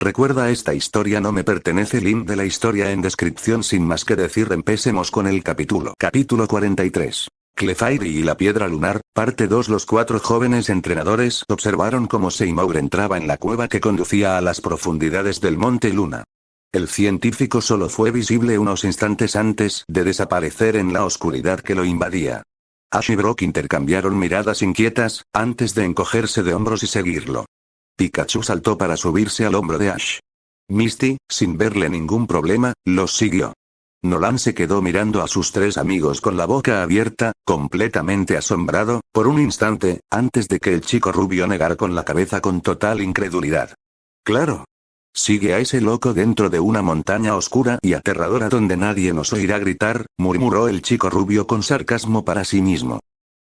Recuerda, esta historia no me pertenece. Link de la historia en descripción. Sin más que decir, empecemos con el capítulo. Capítulo 43. Clefairy y la piedra lunar, parte 2. Los 4 jóvenes entrenadores observaron cómo Seymour entraba en la cueva que conducía a las profundidades del Monte Luna. El científico solo fue visible unos instantes antes de desaparecer en la oscuridad que lo invadía. Ash y Brock intercambiaron miradas inquietas, antes de encogerse de hombros y seguirlo. Pikachu saltó para subirse al hombro de Ash. Misty, sin verle ningún problema, los siguió. Nolan se quedó mirando a sus 3 amigos con la boca abierta, completamente asombrado, por un instante, antes de que el chico rubio negara con la cabeza con total incredulidad. ¡Claro! Sigue a ese loco dentro de una montaña oscura y aterradora donde nadie nos oirá gritar, murmuró el chico rubio con sarcasmo para sí mismo.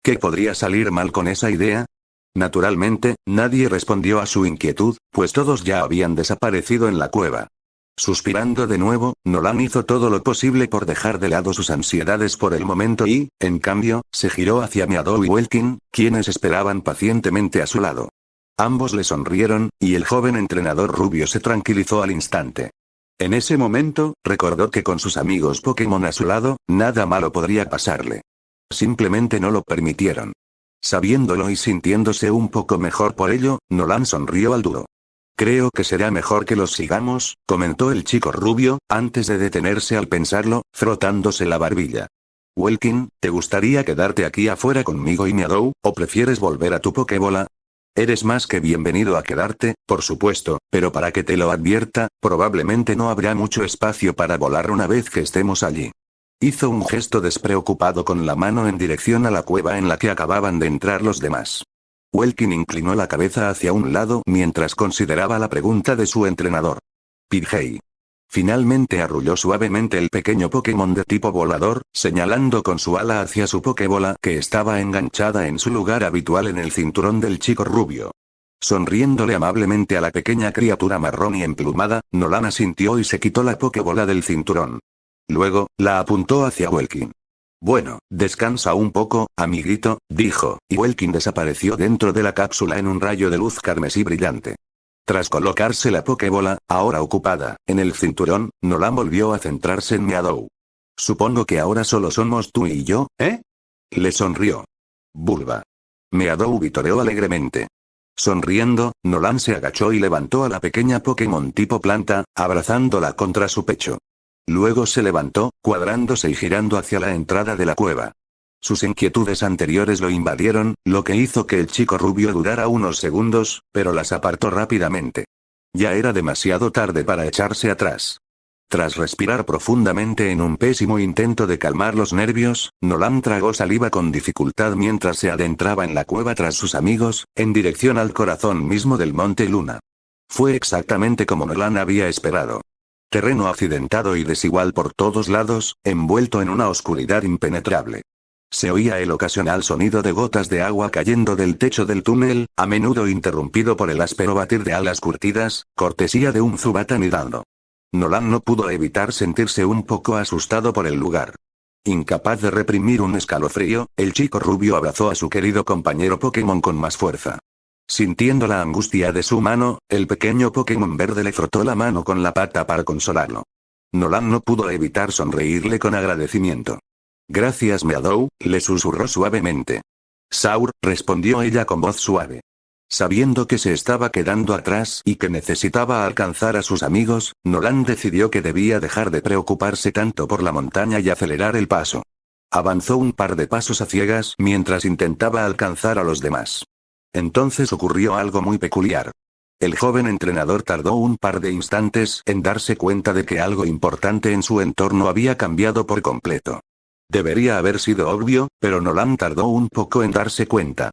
¿Qué podría salir mal con esa idea? Naturalmente, nadie respondió a su inquietud, pues todos ya habían desaparecido en la cueva. Suspirando de nuevo, Nolan hizo todo lo posible por dejar de lado sus ansiedades por el momento y, en cambio, se giró hacia Meadow y Welkin, quienes esperaban pacientemente a su lado. Ambos le sonrieron, y el joven entrenador rubio se tranquilizó al instante. En ese momento, recordó que con sus amigos Pokémon a su lado, nada malo podría pasarle. Simplemente no lo permitieron. Sabiéndolo y sintiéndose un poco mejor por ello, Nolan sonrió al duro. Creo que será mejor que los sigamos, comentó el chico rubio, antes de detenerse al pensarlo, frotándose la barbilla. Welkin, ¿te gustaría quedarte aquí afuera conmigo y Meadow, o prefieres volver a tu Pokébola? Eres más que bienvenido a quedarte, por supuesto, pero para que te lo advierta, probablemente no habrá mucho espacio para volar una vez que estemos allí. Hizo un gesto despreocupado con la mano en dirección a la cueva en la que acababan de entrar los demás. Welkin inclinó la cabeza hacia un lado mientras consideraba la pregunta de su entrenador. Pidgey. Finalmente arrulló suavemente el pequeño Pokémon de tipo volador, señalando con su ala hacia su Pokébola que estaba enganchada en su lugar habitual en el cinturón del chico rubio. Sonriéndole amablemente a la pequeña criatura marrón y emplumada, Nolan asintió y se quitó la Pokébola del cinturón. Luego, la apuntó hacia Welkin. Bueno, descansa un poco, amiguito, dijo, y Welkin desapareció dentro de la cápsula en un rayo de luz carmesí brillante. Tras colocarse la Pokébola, ahora ocupada, en el cinturón, Nolan volvió a centrarse en Meadow. Supongo que ahora solo somos tú y yo, ¿eh? Le sonrió. Bulba. Meadow vitoreó alegremente. Sonriendo, Nolan se agachó y levantó a la pequeña Pokémon tipo planta, abrazándola contra su pecho. Luego se levantó, cuadrándose y girando hacia la entrada de la cueva. Sus inquietudes anteriores lo invadieron, lo que hizo que el chico rubio dudara unos segundos, pero las apartó rápidamente. Ya era demasiado tarde para echarse atrás. Tras respirar profundamente en un pésimo intento de calmar los nervios, Nolan tragó saliva con dificultad mientras se adentraba en la cueva tras sus amigos, en dirección al corazón mismo del Monte Luna. Fue exactamente como Nolan había esperado. Terreno accidentado y desigual por todos lados, envuelto en una oscuridad impenetrable. Se oía el ocasional sonido de gotas de agua cayendo del techo del túnel, a menudo interrumpido por el áspero batir de alas curtidas, cortesía de un Zubat anidando. Nolan no pudo evitar sentirse un poco asustado por el lugar. Incapaz de reprimir un escalofrío, el chico rubio abrazó a su querido compañero Pokémon con más fuerza. Sintiendo la angustia de su mano, el pequeño Pokémon verde le frotó la mano con la pata para consolarlo. Nolan no pudo evitar sonreírle con agradecimiento. Gracias Meadow, le susurró suavemente. Saur, respondió ella con voz suave. Sabiendo que se estaba quedando atrás y que necesitaba alcanzar a sus amigos, Nolan decidió que debía dejar de preocuparse tanto por la montaña y acelerar el paso. Avanzó un par de pasos a ciegas mientras intentaba alcanzar a los demás. Entonces ocurrió algo muy peculiar. El joven entrenador tardó un par de instantes en darse cuenta de que algo importante en su entorno había cambiado por completo. Debería haber sido obvio, pero Nolan tardó un poco en darse cuenta.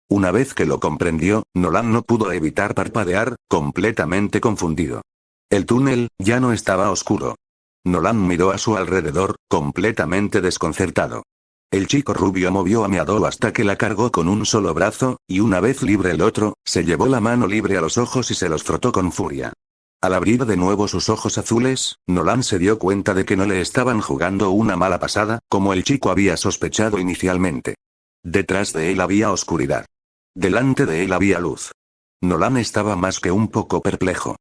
Una vez que lo comprendió, Nolan no pudo evitar parpadear, completamente confundido. El túnel ya no estaba oscuro. Nolan miró a su alrededor, completamente desconcertado. El chico rubio movió a Meadow hasta que la cargó con un solo brazo, y una vez libre el otro, se llevó la mano libre a los ojos y se los frotó con furia. Al abrir de nuevo sus ojos azules, Nolan se dio cuenta de que no le estaban jugando una mala pasada, como el chico había sospechado inicialmente. Detrás de él había oscuridad. Delante de él había luz. Nolan estaba más que un poco perplejo.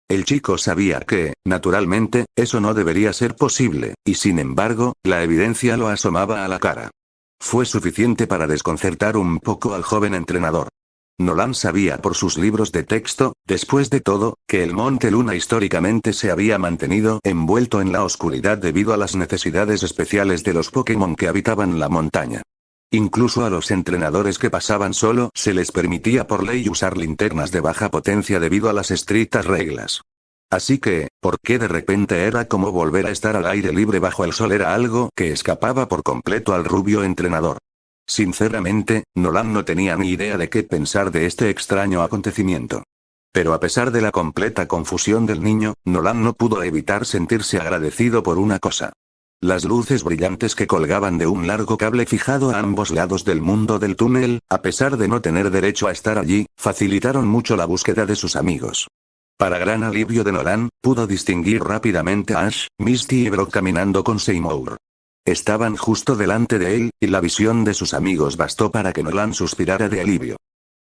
El chico sabía que, naturalmente, eso no debería ser posible, y sin embargo, la evidencia lo asomaba a la cara. Fue suficiente para desconcertar un poco al joven entrenador. Nolan sabía por sus libros de texto, después de todo, que el Monte Luna históricamente se había mantenido envuelto en la oscuridad debido a las necesidades especiales de los Pokémon que habitaban la montaña. Incluso a los entrenadores que pasaban solo se les permitía por ley usar linternas de baja potencia debido a las estrictas reglas. Así que, ¿por qué de repente era como volver a estar al aire libre bajo el sol? Era algo que escapaba por completo al rubio entrenador. Sinceramente, Nolan no tenía ni idea de qué pensar de este extraño acontecimiento. Pero a pesar de la completa confusión del niño, Nolan no pudo evitar sentirse agradecido por una cosa. Las luces brillantes que colgaban de un largo cable fijado a ambos lados del mundo del túnel, a pesar de no tener derecho a estar allí, facilitaron mucho la búsqueda de sus amigos. Para gran alivio de Nolan, pudo distinguir rápidamente a Ash, Misty y Brock caminando con Seymour. Estaban justo delante de él, y la visión de sus amigos bastó para que Nolan suspirara de alivio.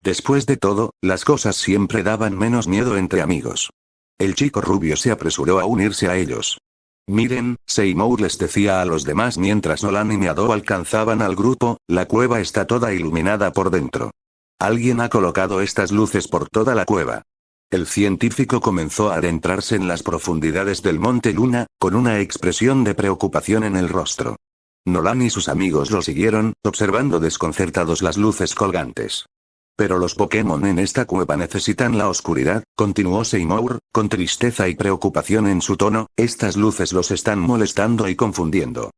Después de todo, las cosas siempre daban menos miedo entre amigos. El chico rubio se apresuró a unirse a ellos. Miren, Seymour les decía a los demás mientras Nolan y Meadow alcanzaban al grupo, la cueva está toda iluminada por dentro. Alguien ha colocado estas luces por toda la cueva. El científico comenzó a adentrarse en las profundidades del Monte Luna, con una expresión de preocupación en el rostro. Nolan y sus amigos lo siguieron, observando desconcertados las luces colgantes. Pero los Pokémon en esta cueva necesitan la oscuridad, continuó Seymour, con tristeza y preocupación en su tono, estas luces los están molestando y confundiendo.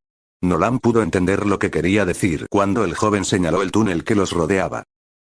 Nolan pudo entender lo que quería decir cuando el joven señaló el túnel que los rodeaba.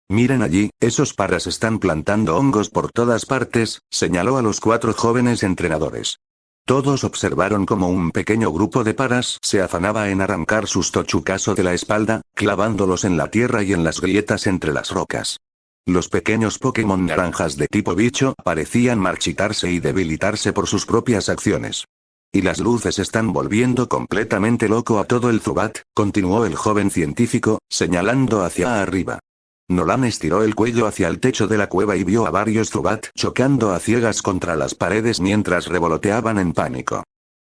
Miren allí, esos paras están plantando hongos por todas partes, señaló a los 4 jóvenes entrenadores. Todos observaron cómo un pequeño grupo de paras se afanaba en arrancar sus tochucaso de la espalda, clavándolos en la tierra y en las grietas entre las rocas. Los pequeños Pokémon naranjas de tipo bicho parecían marchitarse y debilitarse por sus propias acciones. Y las luces están volviendo completamente loco a todo el Zubat, continuó el joven científico, señalando hacia arriba. Nolan estiró el cuello hacia el techo de la cueva y vio a varios Zubat chocando a ciegas contra las paredes mientras revoloteaban en pánico.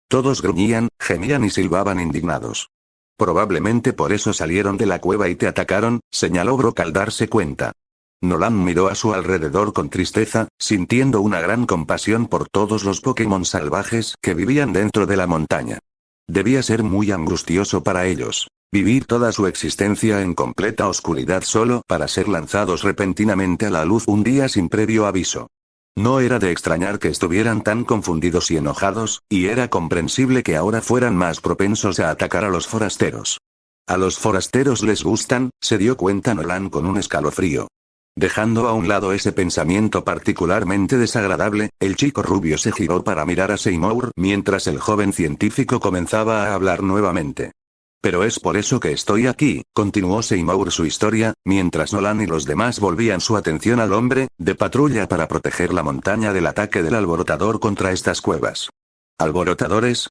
Todos gruñían, gemían y silbaban indignados. Probablemente por eso salieron de la cueva y te atacaron, señaló Brock al darse cuenta. Nolan miró a su alrededor con tristeza, sintiendo una gran compasión por todos los Pokémon salvajes que vivían dentro de la montaña. Debía ser muy angustioso para ellos. Vivir toda su existencia en completa oscuridad solo para ser lanzados repentinamente a la luz un día sin previo aviso. No era de extrañar que estuvieran tan confundidos y enojados, y era comprensible que ahora fueran más propensos a atacar a los forasteros. A los forasteros les gustan, se dio cuenta Nolan con un escalofrío. Dejando a un lado ese pensamiento particularmente desagradable, el chico rubio se giró para mirar a Seymour mientras el joven científico comenzaba a hablar nuevamente. Pero es por eso que estoy aquí, continuó Seymour su historia, mientras Nolan y los demás volvían su atención al hombre de patrulla para proteger la montaña del ataque del alborotador contra estas cuevas. ¿Alborotadores?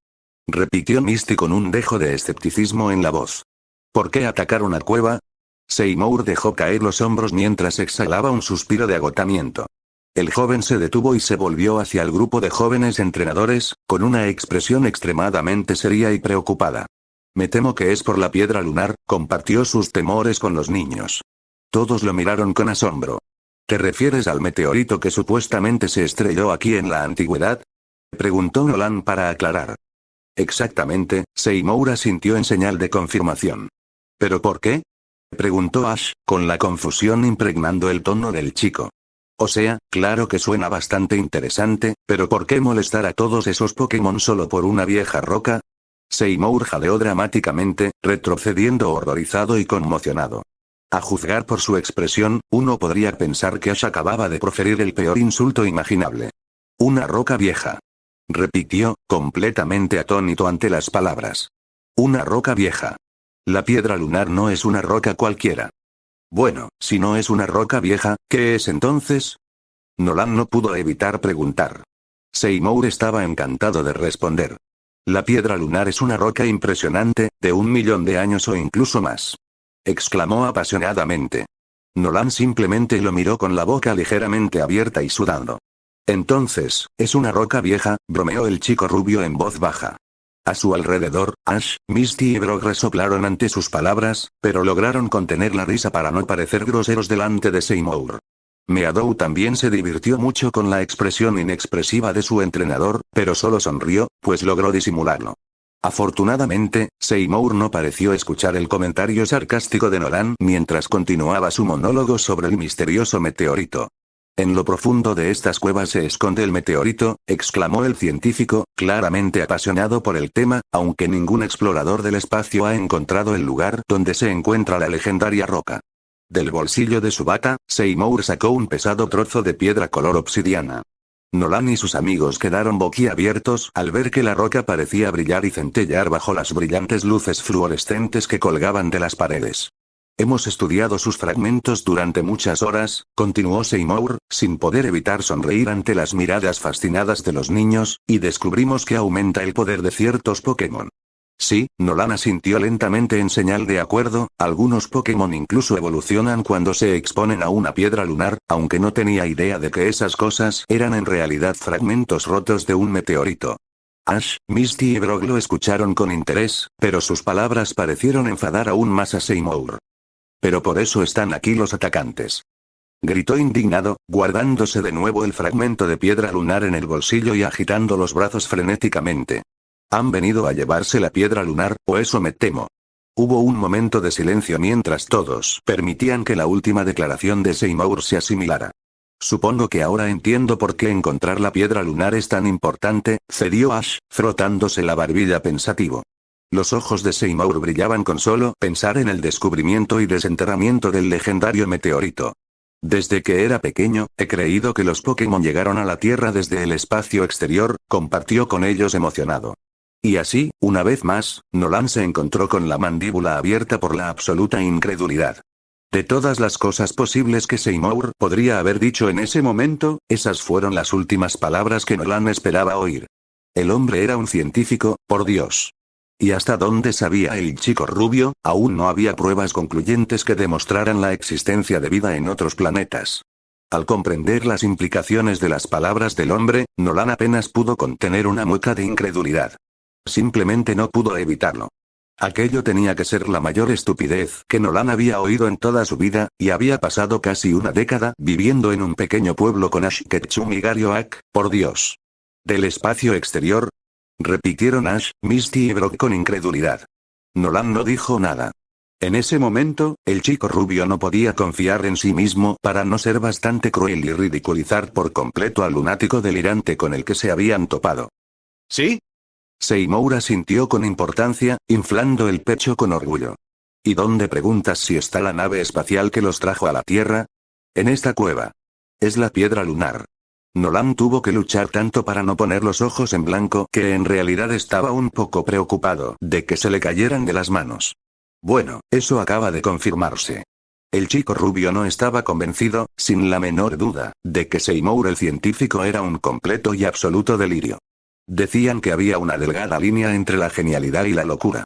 Repitió Misty con un dejo de escepticismo en la voz. ¿Por qué atacar una cueva? Seymour dejó caer los hombros mientras exhalaba un suspiro de agotamiento. El joven se detuvo y se volvió hacia el grupo de jóvenes entrenadores, con una expresión extremadamente seria y preocupada. Me temo que es por la piedra lunar, compartió sus temores con los niños. Todos lo miraron con asombro. ¿Te refieres al meteorito que supuestamente se estrelló aquí en la antigüedad? Preguntó Nolan para aclarar. Exactamente, Seymour asintió en señal de confirmación. ¿Pero por qué? Preguntó Ash, con la confusión impregnando el tono del chico. O sea, claro que suena bastante interesante, pero ¿por qué molestar a todos esos Pokémon solo por una vieja roca? Seymour jadeó dramáticamente, retrocediendo horrorizado y conmocionado. A juzgar por su expresión, uno podría pensar que Ash acababa de proferir el peor insulto imaginable. Una roca vieja. Repitió, completamente atónito ante las palabras. Una roca vieja. La piedra lunar no es una roca cualquiera. Bueno, si no es una roca vieja, ¿qué es entonces? Nolan no pudo evitar preguntar. Seymour estaba encantado de responder. La piedra lunar es una roca impresionante, de 1.000.000 de años o incluso más. Exclamó apasionadamente. Nolan simplemente lo miró con la boca ligeramente abierta y sudando. Entonces, es una roca vieja, bromeó el chico rubio en voz baja. A su alrededor, Ash, Misty y Brock resoplaron ante sus palabras, pero lograron contener la risa para no parecer groseros delante de Seymour. Meadow también se divirtió mucho con la expresión inexpresiva de su entrenador, pero solo sonrió, pues logró disimularlo. Afortunadamente, Seymour no pareció escuchar el comentario sarcástico de Nolan mientras continuaba su monólogo sobre el misterioso meteorito. En lo profundo de estas cuevas se esconde el meteorito, exclamó el científico, claramente apasionado por el tema, aunque ningún explorador del espacio ha encontrado el lugar donde se encuentra la legendaria roca. Del bolsillo de su bata, Seymour sacó un pesado trozo de piedra color obsidiana. Nolan y sus amigos quedaron boquiabiertos al ver que la roca parecía brillar y centellear bajo las brillantes luces fluorescentes que colgaban de las paredes. Hemos estudiado sus fragmentos durante muchas horas, continuó Seymour, sin poder evitar sonreír ante las miradas fascinadas de los niños, y descubrimos que aumenta el poder de ciertos Pokémon. Sí, Nolan asintió lentamente en señal de acuerdo, algunos Pokémon incluso evolucionan cuando se exponen a una piedra lunar, aunque no tenía idea de que esas cosas eran en realidad fragmentos rotos de un meteorito. Ash, Misty y Brock lo escucharon con interés, pero sus palabras parecieron enfadar aún más a Seymour. Pero por eso están aquí los atacantes. Gritó indignado, guardándose de nuevo el fragmento de piedra lunar en el bolsillo y agitando los brazos frenéticamente. Han venido a llevarse la piedra lunar, o eso me temo. Hubo un momento de silencio mientras todos permitían que la última declaración de Seymour se asimilara. Supongo que ahora entiendo por qué encontrar la piedra lunar es tan importante, cedió Ash, frotándose la barbilla pensativo. Los ojos de Seymour brillaban con solo pensar en el descubrimiento y desenterramiento del legendario meteorito. Desde que era pequeño, he creído que los Pokémon llegaron a la Tierra desde el espacio exterior, compartió con ellos emocionado. Y así, una vez más, Nolan se encontró con la mandíbula abierta por la absoluta incredulidad. De todas las cosas posibles que Seymour podría haber dicho en ese momento, esas fueron las últimas palabras que Nolan esperaba oír. El hombre era un científico, por Dios. ¿Y hasta dónde sabía el chico rubio? Aún no había pruebas concluyentes que demostraran la existencia de vida en otros planetas. Al comprender las implicaciones de las palabras del hombre, Nolan apenas pudo contener una mueca de incredulidad. Simplemente no pudo evitarlo. Aquello tenía que ser la mayor estupidez que Nolan había oído en toda su vida, y había pasado casi una década viviendo en un pequeño pueblo con Ash Ketchum y Garyoak, por Dios. ¿Del espacio exterior? Repitieron Ash, Misty y Brock con incredulidad. Nolan no dijo nada. En ese momento, el chico rubio no podía confiar en sí mismo para no ser bastante cruel y ridiculizar por completo al lunático delirante con el que se habían topado. ¿Sí? Seymour asintió con importancia, inflando el pecho con orgullo. ¿Y dónde preguntas si está la nave espacial que los trajo a la Tierra? En esta cueva. Es la piedra lunar. Nolan tuvo que luchar tanto para no poner los ojos en blanco que en realidad estaba un poco preocupado de que se le cayeran de las manos. Bueno, eso acaba de confirmarse. El chico rubio no estaba convencido, sin la menor duda, de que Seymour el científico era un completo y absoluto delirio. Decían que había una delgada línea entre la genialidad y la locura.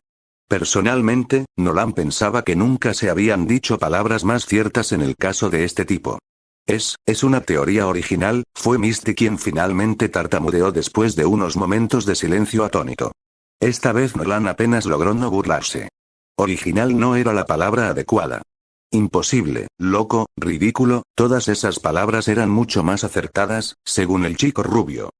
Personalmente, Nolan pensaba que nunca se habían dicho palabras más ciertas en el caso de este tipo. Es una teoría original, fue Misty quien finalmente tartamudeó después de unos momentos de silencio atónito. Esta vez Nolan apenas logró no burlarse. Original no era la palabra adecuada. Imposible, loco, ridículo, todas esas palabras eran mucho más acertadas, según el chico rubio.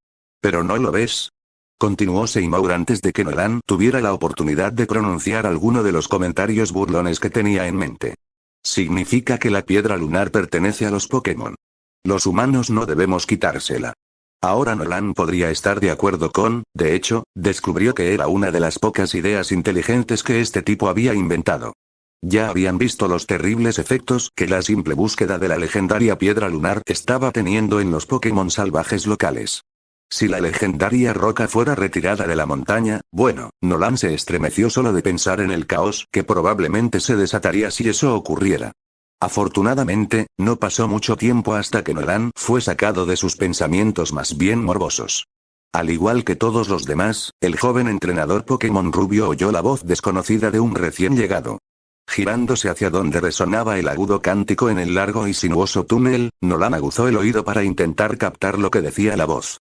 ¿Pero no lo ves? Continuó Seymour antes de que Nolan tuviera la oportunidad de pronunciar alguno de los comentarios burlones que tenía en mente. Significa que la piedra lunar pertenece a los Pokémon. Los humanos no debemos quitársela. Ahora Nolan podría estar de acuerdo de hecho, descubrió que era una de las pocas ideas inteligentes que este tipo había inventado. Ya habían visto los terribles efectos que la simple búsqueda de la legendaria piedra lunar estaba teniendo en los Pokémon salvajes locales. Si la legendaria roca fuera retirada de la montaña, bueno, Nolan se estremeció solo de pensar en el caos que probablemente se desataría si eso ocurriera. Afortunadamente, no pasó mucho tiempo hasta que Nolan fue sacado de sus pensamientos más bien morbosos. Al igual que todos los demás, el joven entrenador Pokémon rubio oyó la voz desconocida de un recién llegado. Girándose hacia donde resonaba el agudo cántico en el largo y sinuoso túnel, Nolan aguzó el oído para intentar captar lo que decía la voz.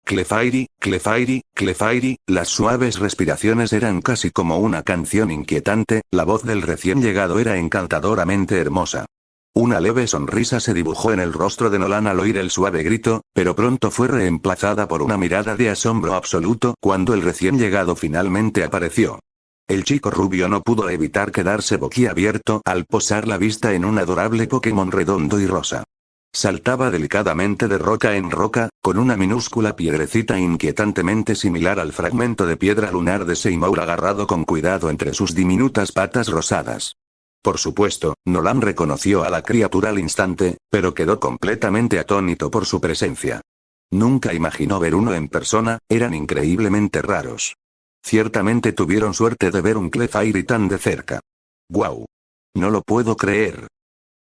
Clefairy, Clefairy, Clefairy, las suaves respiraciones eran casi como una canción inquietante, la voz del recién llegado era encantadoramente hermosa. Una leve sonrisa se dibujó en el rostro de Nolan al oír el suave grito, pero pronto fue reemplazada por una mirada de asombro absoluto cuando el recién llegado finalmente apareció. El chico rubio no pudo evitar quedarse boquiabierto al posar la vista en un adorable Pokémon redondo y rosa. Saltaba delicadamente de roca en roca, con una minúscula piedrecita inquietantemente similar al fragmento de piedra lunar de Seymour agarrado con cuidado entre sus diminutas patas rosadas. Por supuesto, Nolan reconoció a la criatura al instante, pero quedó completamente atónito por su presencia. Nunca imaginó ver uno en persona, eran increíblemente raros. Ciertamente tuvieron suerte de ver un Clefairy tan de cerca. ¡Guau! No lo puedo creer,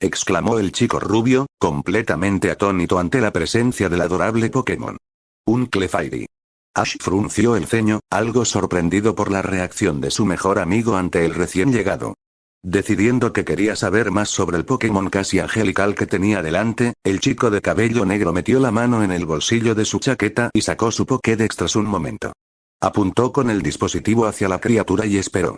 exclamó el chico rubio, completamente atónito ante la presencia del adorable Pokémon. Un Clefairy. Ash frunció el ceño, algo sorprendido por la reacción de su mejor amigo ante el recién llegado. Decidiendo que quería saber más sobre el Pokémon casi angelical que tenía delante, el chico de cabello negro metió la mano en el bolsillo de su chaqueta y sacó su Pokédex tras un momento. Apuntó con el dispositivo hacia la criatura y esperó.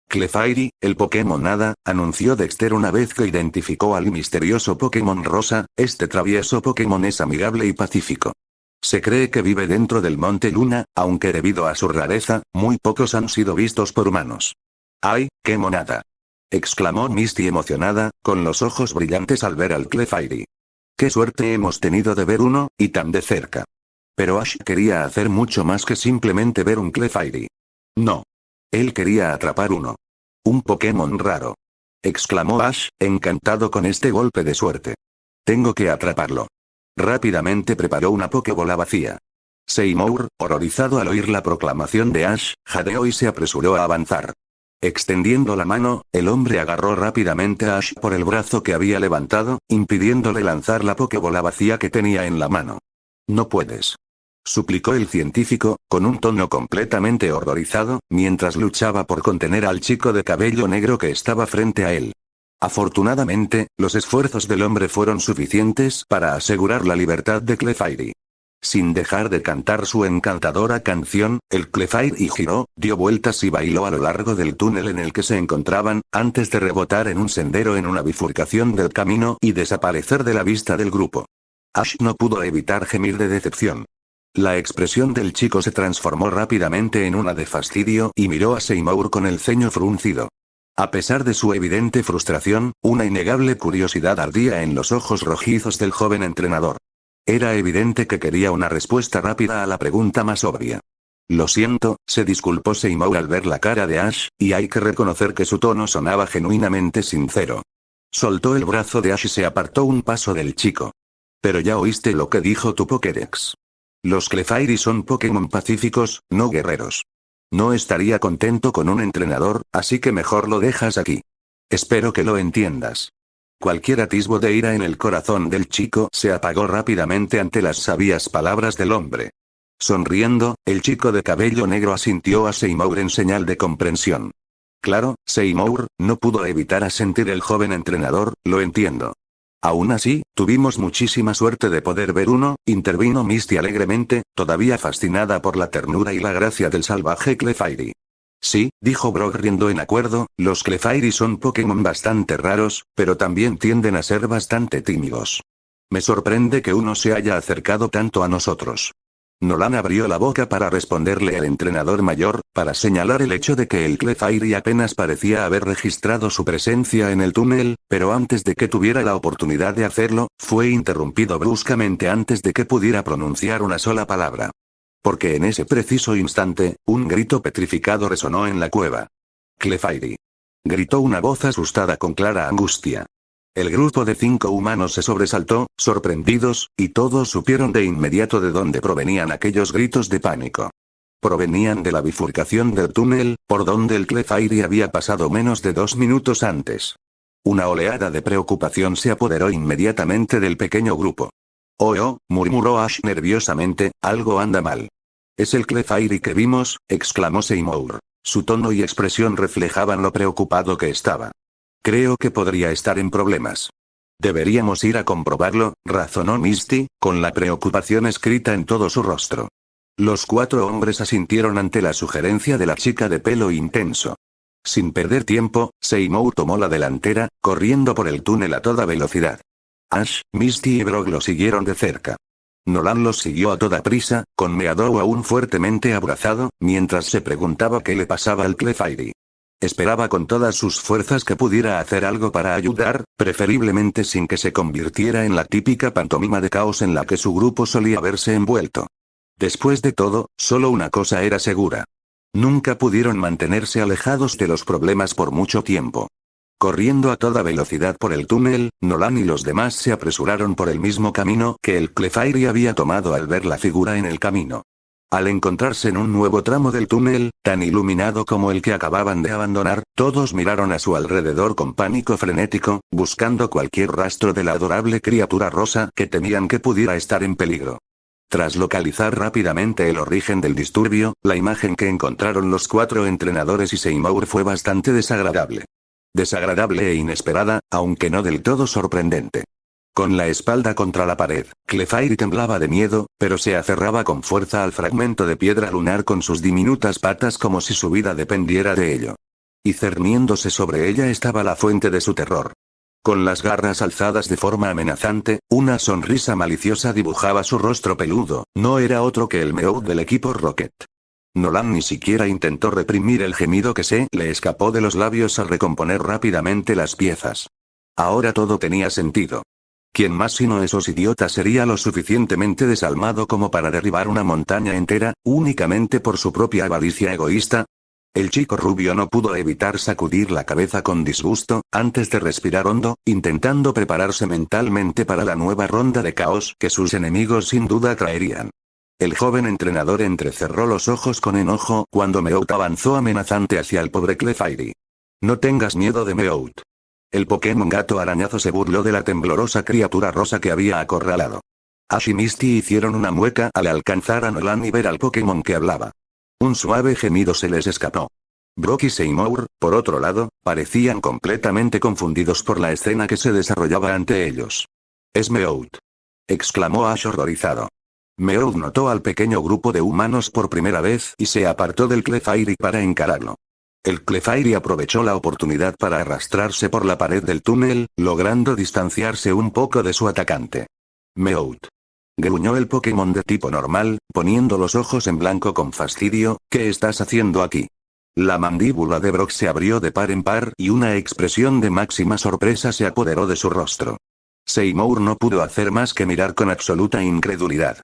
Clefairy, el Pokémon Hada, anunció Dexter una vez que identificó al misterioso Pokémon Rosa, este travieso Pokémon es amigable y pacífico. Se cree que vive dentro del Monte Luna, aunque debido a su rareza, muy pocos han sido vistos por humanos. ¡Ay, qué monada!, exclamó Misty emocionada, con los ojos brillantes al ver al Clefairy. ¡Qué suerte hemos tenido de ver uno, y tan de cerca! Pero Ash quería hacer mucho más que simplemente ver un Clefairy. No. Él quería atrapar uno. Un Pokémon raro, exclamó Ash, encantado con este golpe de suerte. Tengo que atraparlo. Rápidamente preparó una Pokébola vacía. Seymour, horrorizado al oír la proclamación de Ash, jadeó y se apresuró a avanzar. Extendiendo la mano, el hombre agarró rápidamente a Ash por el brazo que había levantado, impidiéndole lanzar la Pokébola vacía que tenía en la mano. No puedes, suplicó el científico, con un tono completamente horrorizado, mientras luchaba por contener al chico de cabello negro que estaba frente a él. Afortunadamente, los esfuerzos del hombre fueron suficientes para asegurar la libertad de Clefairy. Sin dejar de cantar su encantadora canción, el Clefairy giró, dio vueltas y bailó a lo largo del túnel en el que se encontraban, antes de rebotar en un sendero en una bifurcación del camino y desaparecer de la vista del grupo. Ash no pudo evitar gemir de decepción. La expresión del chico se transformó rápidamente en una de fastidio y miró a Seymour con el ceño fruncido. A pesar de su evidente frustración, una innegable curiosidad ardía en los ojos rojizos del joven entrenador. Era evidente que quería una respuesta rápida a la pregunta más obvia. Lo siento, se disculpó Seymour al ver la cara de Ash, y hay que reconocer que su tono sonaba genuinamente sincero. Soltó el brazo de Ash y se apartó un paso del chico. Pero ya oíste lo que dijo tu Pokédex. Los Clefairy son Pokémon pacíficos, no guerreros. No estaría contento con un entrenador, así que mejor lo dejas aquí. Espero que lo entiendas. Cualquier atisbo de ira en el corazón del chico se apagó rápidamente ante las sabias palabras del hombre. Sonriendo, el chico de cabello negro asintió a Seymour en señal de comprensión. Claro, Seymour, no pudo evitar asentir el joven entrenador, lo entiendo. Aún así, tuvimos muchísima suerte de poder ver uno, intervino Misty alegremente, todavía fascinada por la ternura y la gracia del salvaje Clefairy. Sí, dijo Brock riendo en acuerdo, los Clefairy son Pokémon bastante raros, pero también tienden a ser bastante tímidos. Me sorprende que uno se haya acercado tanto a nosotros. Nolan abrió la boca para responderle al entrenador mayor, para señalar el hecho de que el Clefairy apenas parecía haber registrado su presencia en el túnel, pero antes de que tuviera la oportunidad de hacerlo, fue interrumpido bruscamente antes de que pudiera pronunciar una sola palabra. Porque en ese preciso instante, un grito petrificado resonó en la cueva. «Clefairy», gritó una voz asustada con clara angustia. El grupo de 5 humanos se sobresaltó, sorprendidos, y todos supieron de inmediato de dónde provenían aquellos gritos de pánico. Provenían de la bifurcación del túnel, por donde el Clefairy había pasado menos de 2 minutos antes. Una oleada de preocupación se apoderó inmediatamente del pequeño grupo. «Oh», murmuró Ash nerviosamente, «algo anda mal». «Es el Clefairy que vimos», exclamó Seymour. Su tono y expresión reflejaban lo preocupado que estaba. Creo que podría estar en problemas. Deberíamos ir a comprobarlo, razonó Misty, con la preocupación escrita en todo su rostro. Los 4 hombres asintieron ante la sugerencia de la chica de pelo intenso. Sin perder tiempo, Seymour tomó la delantera, corriendo por el túnel a toda velocidad. Ash, Misty y Brock lo siguieron de cerca. Nolan los siguió a toda prisa, con Meadow aún fuertemente abrazado, mientras se preguntaba qué le pasaba al Clefairy. Esperaba con todas sus fuerzas que pudiera hacer algo para ayudar, preferiblemente sin que se convirtiera en la típica pantomima de caos en la que su grupo solía verse envuelto. Después de todo, solo una cosa era segura. Nunca pudieron mantenerse alejados de los problemas por mucho tiempo. Corriendo a toda velocidad por el túnel, Nolan y los demás se apresuraron por el mismo camino que el Clefairy había tomado al ver la figura en el camino. Al encontrarse en un nuevo tramo del túnel, tan iluminado como el que acababan de abandonar, todos miraron a su alrededor con pánico frenético, buscando cualquier rastro de la adorable criatura rosa que temían que pudiera estar en peligro. Tras localizar rápidamente el origen del disturbio, la imagen que encontraron los 4 entrenadores y Seymour fue bastante desagradable. Desagradable e inesperada, aunque no del todo sorprendente. Con la espalda contra la pared, Clefairy temblaba de miedo, pero se aferraba con fuerza al fragmento de piedra lunar con sus diminutas patas como si su vida dependiera de ello. Y cerniéndose sobre ella estaba la fuente de su terror. Con las garras alzadas de forma amenazante, una sonrisa maliciosa dibujaba su rostro peludo, no era otro que el Meowth del equipo Rocket. Nolan ni siquiera intentó reprimir el gemido que se le escapó de los labios al recomponer rápidamente las piezas. Ahora todo tenía sentido. ¿Quién más sino esos idiotas sería lo suficientemente desalmado como para derribar una montaña entera, únicamente por su propia avaricia egoísta? El chico rubio no pudo evitar sacudir la cabeza con disgusto, antes de respirar hondo, intentando prepararse mentalmente para la nueva ronda de caos que sus enemigos sin duda traerían. El joven entrenador entrecerró los ojos con enojo cuando Meowth avanzó amenazante hacia el pobre Clefairy. No tengas miedo de Meowth. El Pokémon gato arañazo se burló de la temblorosa criatura rosa que había acorralado. Ash y Misty hicieron una mueca al alcanzar a Nolan y ver al Pokémon que hablaba. Un suave gemido se les escapó. Brock y Seymour, por otro lado, parecían completamente confundidos por la escena que se desarrollaba ante ellos. «Es Meowth», exclamó Ash horrorizado. Meowth notó al pequeño grupo de humanos por primera vez y se apartó del Clefairy para encararlo. El Clefairy aprovechó la oportunidad para arrastrarse por la pared del túnel, logrando distanciarse un poco de su atacante. «Meowth», gruñó el Pokémon de tipo normal, poniendo los ojos en blanco con fastidio, «¿qué estás haciendo aquí?». La mandíbula de Brock se abrió de par en par y una expresión de máxima sorpresa se apoderó de su rostro. Seymour no pudo hacer más que mirar con absoluta incredulidad.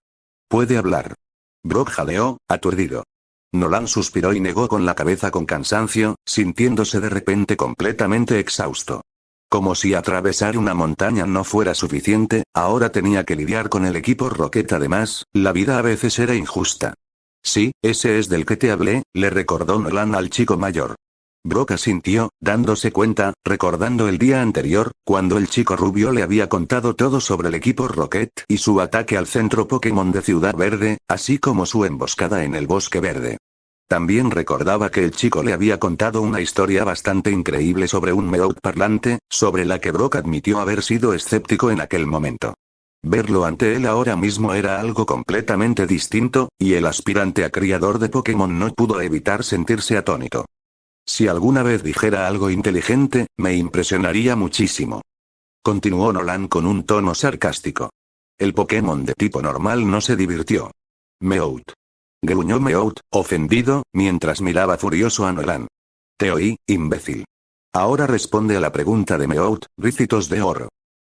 «¿Puede hablar?». Brock jadeó, aturdido. Nolan suspiró y negó con la cabeza con cansancio, sintiéndose de repente completamente exhausto. Como si atravesar una montaña no fuera suficiente, ahora tenía que lidiar con el equipo Rocket. Además, la vida a veces era injusta. «Sí, ese es del que te hablé», le recordó Nolan al chico mayor. Brock asintió, dándose cuenta, recordando el día anterior, cuando el chico rubio le había contado todo sobre el equipo Rocket y su ataque al centro Pokémon de Ciudad Verde, así como su emboscada en el Bosque Verde. También recordaba que el chico le había contado una historia bastante increíble sobre un Meowth parlante, sobre la que Brock admitió haber sido escéptico en aquel momento. Verlo ante él ahora mismo era algo completamente distinto, y el aspirante a criador de Pokémon no pudo evitar sentirse atónito. «Si alguna vez dijera algo inteligente, me impresionaría muchísimo», continuó Nolan con un tono sarcástico. El Pokémon de tipo normal no se divirtió. «Meowth», gruñó Meowth, ofendido, mientras miraba furioso a Nolan. «Te oí, imbécil. Ahora responde a la pregunta de Meowth, Rícitos de Oro.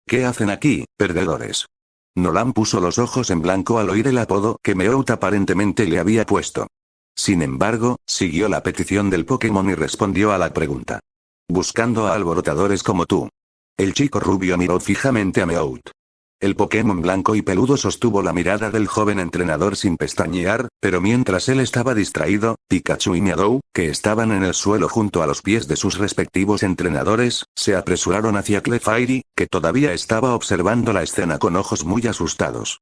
¿Qué hacen aquí, perdedores?». Nolan puso los ojos en blanco al oír el apodo que Meowth aparentemente le había puesto. Sin embargo, siguió la petición del Pokémon y respondió a la pregunta. «Buscando a alborotadores como tú». El chico rubio miró fijamente a Meowth. El Pokémon blanco y peludo sostuvo la mirada del joven entrenador sin pestañear, pero mientras él estaba distraído, Pikachu y Meadow, que estaban en el suelo junto a los pies de sus respectivos entrenadores, se apresuraron hacia Clefairy, que todavía estaba observando la escena con ojos muy asustados.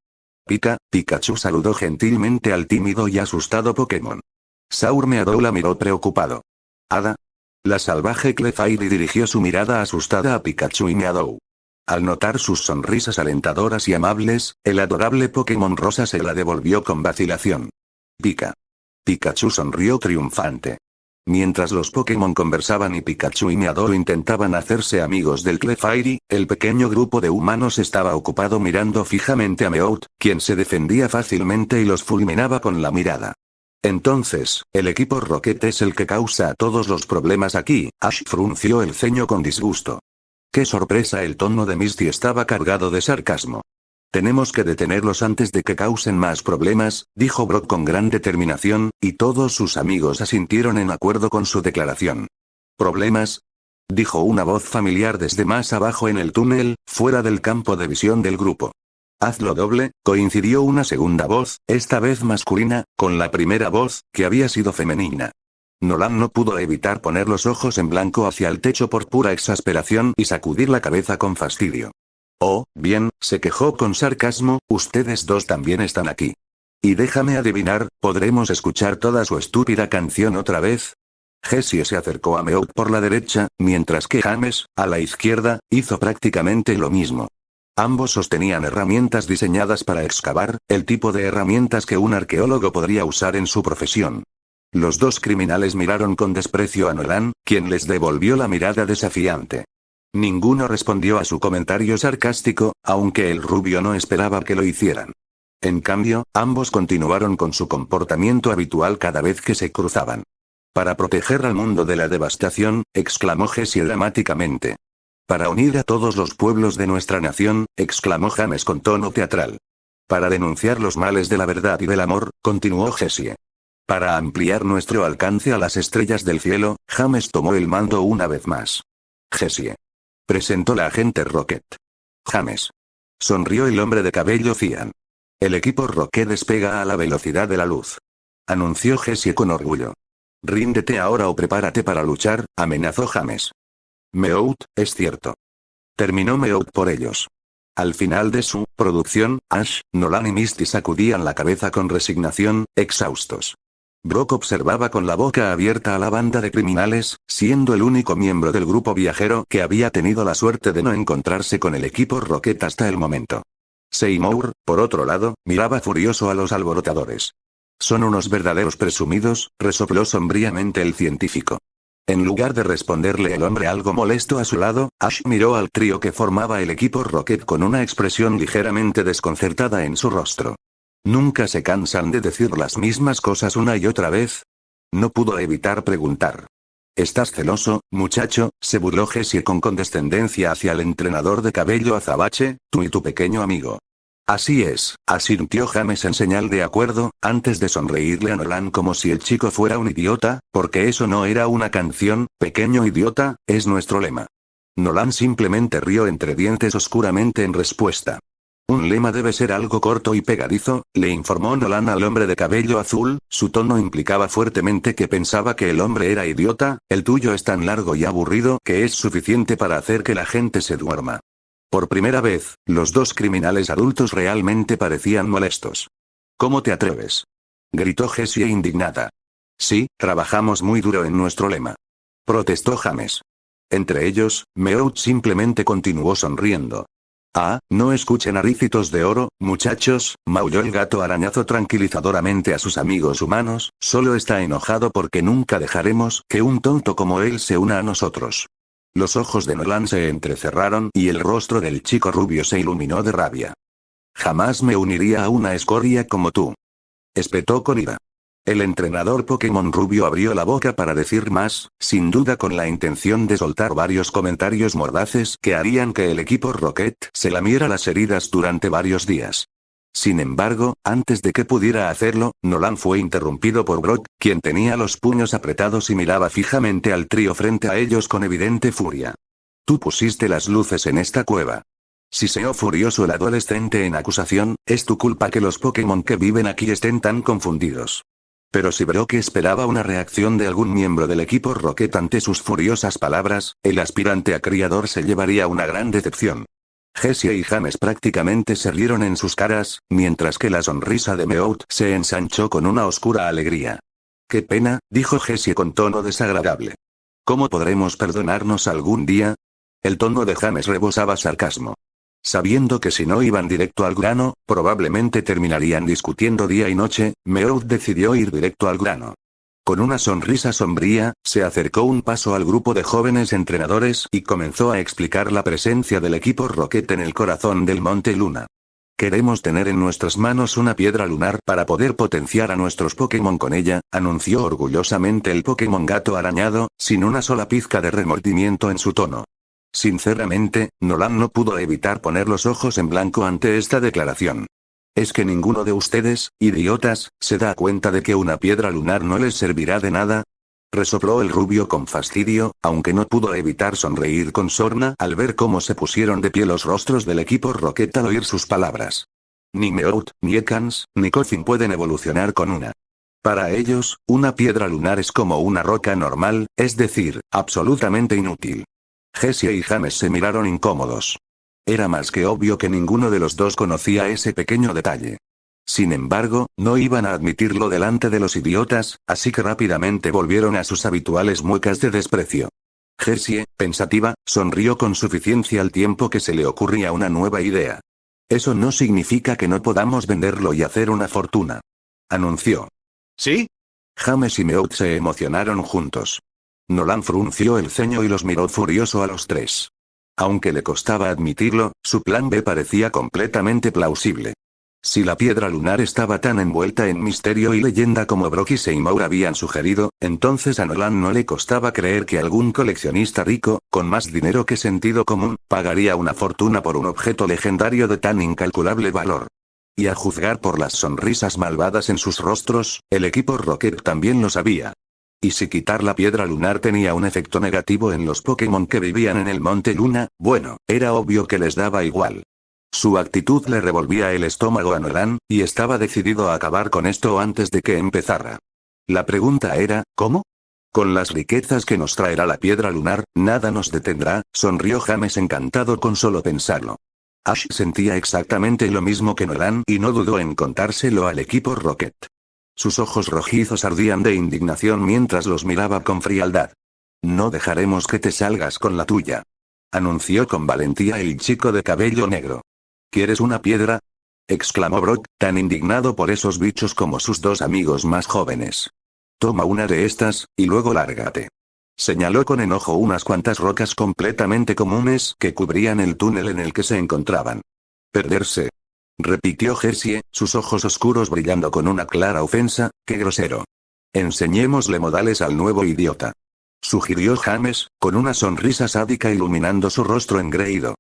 Pikachu saludó gentilmente al tímido y asustado Pokémon. Saur Meadow la miró preocupado. «Hada». La salvaje Clefairy dirigió su mirada asustada a Pikachu y Meadow. Al notar sus sonrisas alentadoras y amables, el adorable Pokémon rosa se la devolvió con vacilación. Pikachu sonrió triunfante. Mientras los Pokémon conversaban y Pikachu y Meadow intentaban hacerse amigos del Clefairy, el pequeño grupo de humanos estaba ocupado mirando fijamente a Meowth, quien se defendía fácilmente y los fulminaba con la mirada. Entonces, el equipo Rocket es el que causa todos los problemas aquí. Ash frunció el ceño con disgusto. ¡Qué sorpresa! El tono de Misty estaba cargado de sarcasmo. Tenemos que detenerlos antes de que causen más problemas, dijo Brock con gran determinación, y todos sus amigos asintieron en acuerdo con su declaración. ¿Problemas? Dijo una voz familiar desde más abajo en el túnel, fuera del campo de visión del grupo. Hazlo doble, coincidió una segunda voz, esta vez masculina, con la primera voz, que había sido femenina. Nolan no pudo evitar poner los ojos en blanco hacia el techo por pura exasperación y sacudir la cabeza con fastidio. Oh, bien, se quejó con sarcasmo, ustedes dos también están aquí. Y déjame adivinar, ¿podremos escuchar toda su estúpida canción otra vez? Jessie se acercó a Meowth por la derecha, mientras que James, a la izquierda, hizo prácticamente lo mismo. Ambos sostenían herramientas diseñadas para excavar, el tipo de herramientas que un arqueólogo podría usar en su profesión. Los dos criminales miraron con desprecio a Nolan, quien les devolvió la mirada desafiante. Ninguno respondió a su comentario sarcástico, aunque el rubio no esperaba que lo hicieran. En cambio, ambos continuaron con su comportamiento habitual cada vez que se cruzaban. Para proteger al mundo de la devastación, exclamó Jessie dramáticamente. Para unir a todos los pueblos de nuestra nación, exclamó James con tono teatral. Para denunciar los males de la verdad y del amor, continuó Jessie. Para ampliar nuestro alcance a las estrellas del cielo, James tomó el mando una vez más. Jessie. Presentó la agente Rocket. James. Sonrió el hombre de cabello cian. El equipo Rocket despega a la velocidad de la luz. Anunció Jessie con orgullo. Ríndete ahora o prepárate para luchar, amenazó James. Meowth, es cierto. Terminó Meowth por ellos. Al final de su producción, Ash, Nolan y Misty sacudían la cabeza con resignación, exhaustos. Brock observaba con la boca abierta a la banda de criminales, siendo el único miembro del grupo viajero que había tenido la suerte de no encontrarse con el equipo Rocket hasta el momento. Seymour, por otro lado, miraba furioso a los alborotadores. Son unos verdaderos presumidos, resopló sombríamente el científico. En lugar de responderle el hombre algo molesto a su lado, Ash miró al trío que formaba el equipo Rocket con una expresión ligeramente desconcertada en su rostro. ¿Nunca se cansan de decir las mismas cosas una y otra vez? No pudo evitar preguntar. ¿Estás celoso, muchacho?, se burló Jessie con condescendencia hacia el entrenador de cabello azabache, tú y tu pequeño amigo. Así es, asintió James en señal de acuerdo, antes de sonreírle a Nolan como si el chico fuera un idiota, porque eso no era una canción, pequeño idiota, es nuestro lema. Nolan simplemente rió entre dientes oscuramente en respuesta. Un lema debe ser algo corto y pegadizo, le informó Nolan al hombre de cabello azul, su tono implicaba fuertemente que pensaba que el hombre era idiota, el tuyo es tan largo y aburrido que es suficiente para hacer que la gente se duerma. Por primera vez, los dos criminales adultos realmente parecían molestos. ¿Cómo te atreves?, gritó Jessie indignada. Sí, trabajamos muy duro en nuestro lema, protestó James. Entre ellos, Meowth simplemente continuó sonriendo. Ah, no escuchen arícitos de oro, muchachos, maulló el gato arañazo tranquilizadoramente a sus amigos humanos, solo está enojado porque nunca dejaremos que un tonto como él se una a nosotros. Los ojos de Nolan se entrecerraron y el rostro del chico rubio se iluminó de rabia. Jamás me uniría a una escoria como tú, espetó con ira. El entrenador Pokémon rubio abrió la boca para decir más, sin duda con la intención de soltar varios comentarios mordaces que harían que el equipo Rocket se lamiera las heridas durante varios días. Sin embargo, antes de que pudiera hacerlo, Nolan fue interrumpido por Brock, quien tenía los puños apretados y miraba fijamente al trío frente a ellos con evidente furia. Tú pusiste las luces en esta cueva. Siseó furioso el adolescente en acusación, es tu culpa que los Pokémon que viven aquí estén tan confundidos. Pero si Brock esperaba una reacción de algún miembro del equipo Rocket ante sus furiosas palabras, el aspirante a criador se llevaría una gran decepción. Jessie y James prácticamente se rieron en sus caras, mientras que la sonrisa de Meowth se ensanchó con una oscura alegría. «Qué pena», dijo Jessie con tono desagradable. ¿Cómo podremos perdonarnos algún día? El tono de James rebosaba sarcasmo. Sabiendo que si no iban directo al grano, probablemente terminarían discutiendo día y noche, Meowth decidió ir directo al grano. Con una sonrisa sombría, se acercó un paso al grupo de jóvenes entrenadores y comenzó a explicar la presencia del equipo Rocket en el corazón del Monte Luna. Queremos tener en nuestras manos una piedra lunar para poder potenciar a nuestros Pokémon con ella, anunció orgullosamente el Pokémon Gato Arañado, sin una sola pizca de remordimiento en su tono. Sinceramente, Nolan no pudo evitar poner los ojos en blanco ante esta declaración. ¿Es que ninguno de ustedes, idiotas, se da cuenta de que una piedra lunar no les servirá de nada? Resopló el rubio con fastidio, aunque no pudo evitar sonreír con sorna al ver cómo se pusieron de pie los rostros del equipo Rocket al oír sus palabras. Ni Meowth, ni Ekans, ni Koffing pueden evolucionar con una. Para ellos, una piedra lunar es como una roca normal, es decir, absolutamente inútil. Jessie y James se miraron incómodos. Era más que obvio que ninguno de los dos conocía ese pequeño detalle. Sin embargo, no iban a admitirlo delante de los idiotas, así que rápidamente volvieron a sus habituales muecas de desprecio. Jessie, pensativa, sonrió con suficiencia al tiempo que se le ocurría una nueva idea. Eso no significa que no podamos venderlo y hacer una fortuna. Anunció. ¿Sí? James y Meowth se emocionaron juntos. Nolan frunció el ceño y los miró furioso a los tres. Aunque le costaba admitirlo, su plan B parecía completamente plausible. Si la piedra lunar estaba tan envuelta en misterio y leyenda como Brock y Seymour habían sugerido, entonces a Nolan no le costaba creer que algún coleccionista rico, con más dinero que sentido común, pagaría una fortuna por un objeto legendario de tan incalculable valor. Y a juzgar por las sonrisas malvadas en sus rostros, el equipo Rocket también lo sabía. Y si quitar la piedra lunar tenía un efecto negativo en los Pokémon que vivían en el Monte Luna, bueno, era obvio que les daba igual. Su actitud le revolvía el estómago a Nolan, y estaba decidido a acabar con esto antes de que empezara. La pregunta era, ¿cómo? Con las riquezas que nos traerá la piedra lunar, nada nos detendrá, sonrió James encantado con solo pensarlo. Ash sentía exactamente lo mismo que Nolan y no dudó en contárselo al equipo Rocket. Sus ojos rojizos ardían de indignación mientras los miraba con frialdad. No dejaremos que te salgas con la tuya. Anunció con valentía el chico de cabello negro. ¿Quieres una piedra? Exclamó Brock, tan indignado por esos bichos como sus dos amigos más jóvenes. Toma una de estas, y luego lárgate. Señaló con enojo unas cuantas rocas completamente comunes que cubrían el túnel en el que se encontraban. Perderse. Repitió Jessie, sus ojos oscuros brillando con una clara ofensa, ¡qué grosero! Enseñémosle modales al nuevo idiota. Sugirió James, con una sonrisa sádica iluminando su rostro engreído.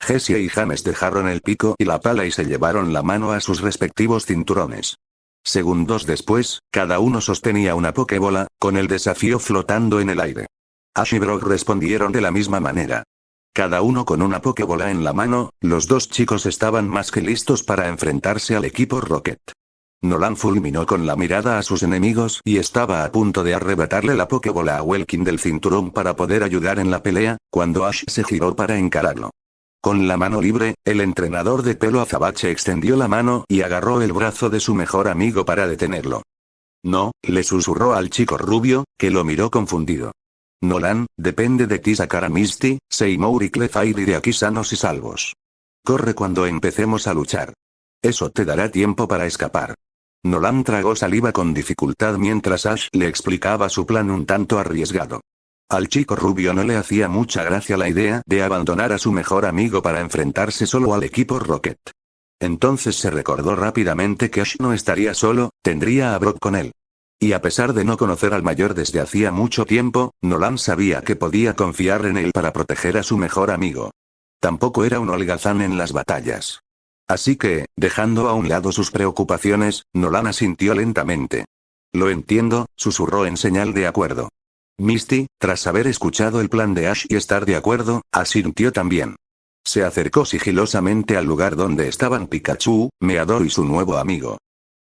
Jessie y James dejaron el pico y la pala y se llevaron la mano a sus respectivos cinturones. Segundos después, cada uno sostenía una Pokébola, con el desafío flotando en el aire. Ash y Brock respondieron de la misma manera. Cada uno con una Pokébola en la mano, los dos chicos estaban más que listos para enfrentarse al equipo Rocket. Nolan fulminó con la mirada a sus enemigos y estaba a punto de arrebatarle la Pokébola a Welkin del cinturón para poder ayudar en la pelea, cuando Ash se giró para encararlo. Con la mano libre, el entrenador de pelo azabache extendió la mano y agarró el brazo de su mejor amigo para detenerlo. No, le susurró al chico rubio, que lo miró confundido. Nolan, depende de ti sacar a Misty, Seymour y Clefairy de aquí sanos y salvos. Corre cuando empecemos a luchar. Eso te dará tiempo para escapar. Nolan tragó saliva con dificultad mientras Ash le explicaba su plan un tanto arriesgado. Al chico rubio no le hacía mucha gracia la idea de abandonar a su mejor amigo para enfrentarse solo al equipo Rocket. Entonces se recordó rápidamente que Ash no estaría solo, tendría a Brock con él. Y a pesar de no conocer al mayor desde hacía mucho tiempo, Nolan sabía que podía confiar en él para proteger a su mejor amigo. Tampoco era un holgazán en las batallas. Así que, dejando a un lado sus preocupaciones, Nolan asintió lentamente. Lo entiendo, susurró en señal de acuerdo. Misty, tras haber escuchado el plan de Ash y estar de acuerdo, asintió también. Se acercó sigilosamente al lugar donde estaban Pikachu, Meador y su nuevo amigo.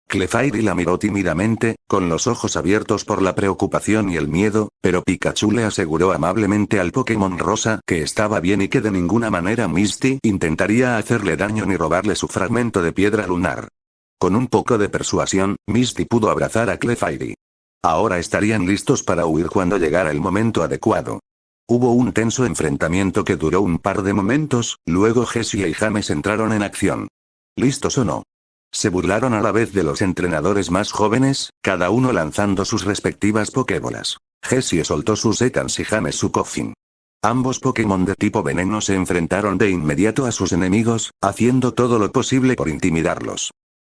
Clefairy la miró tímidamente, con los ojos abiertos por la preocupación y el miedo, pero Pikachu le aseguró amablemente al Pokémon rosa que estaba bien y que de ninguna manera Misty intentaría hacerle daño ni robarle su fragmento de piedra lunar. Con un poco de persuasión, Misty pudo abrazar a Clefairy. Ahora estarían listos para huir cuando llegara el momento adecuado. Hubo un tenso enfrentamiento que duró un par de momentos, luego Jessie y James entraron en acción. ¿Listos o no? Se burlaron a la vez de los entrenadores más jóvenes, cada uno lanzando sus respectivas pokébolas. Jessie soltó sus Ekans y James su Koffing. Ambos Pokémon de tipo veneno se enfrentaron de inmediato a sus enemigos, haciendo todo lo posible por intimidarlos.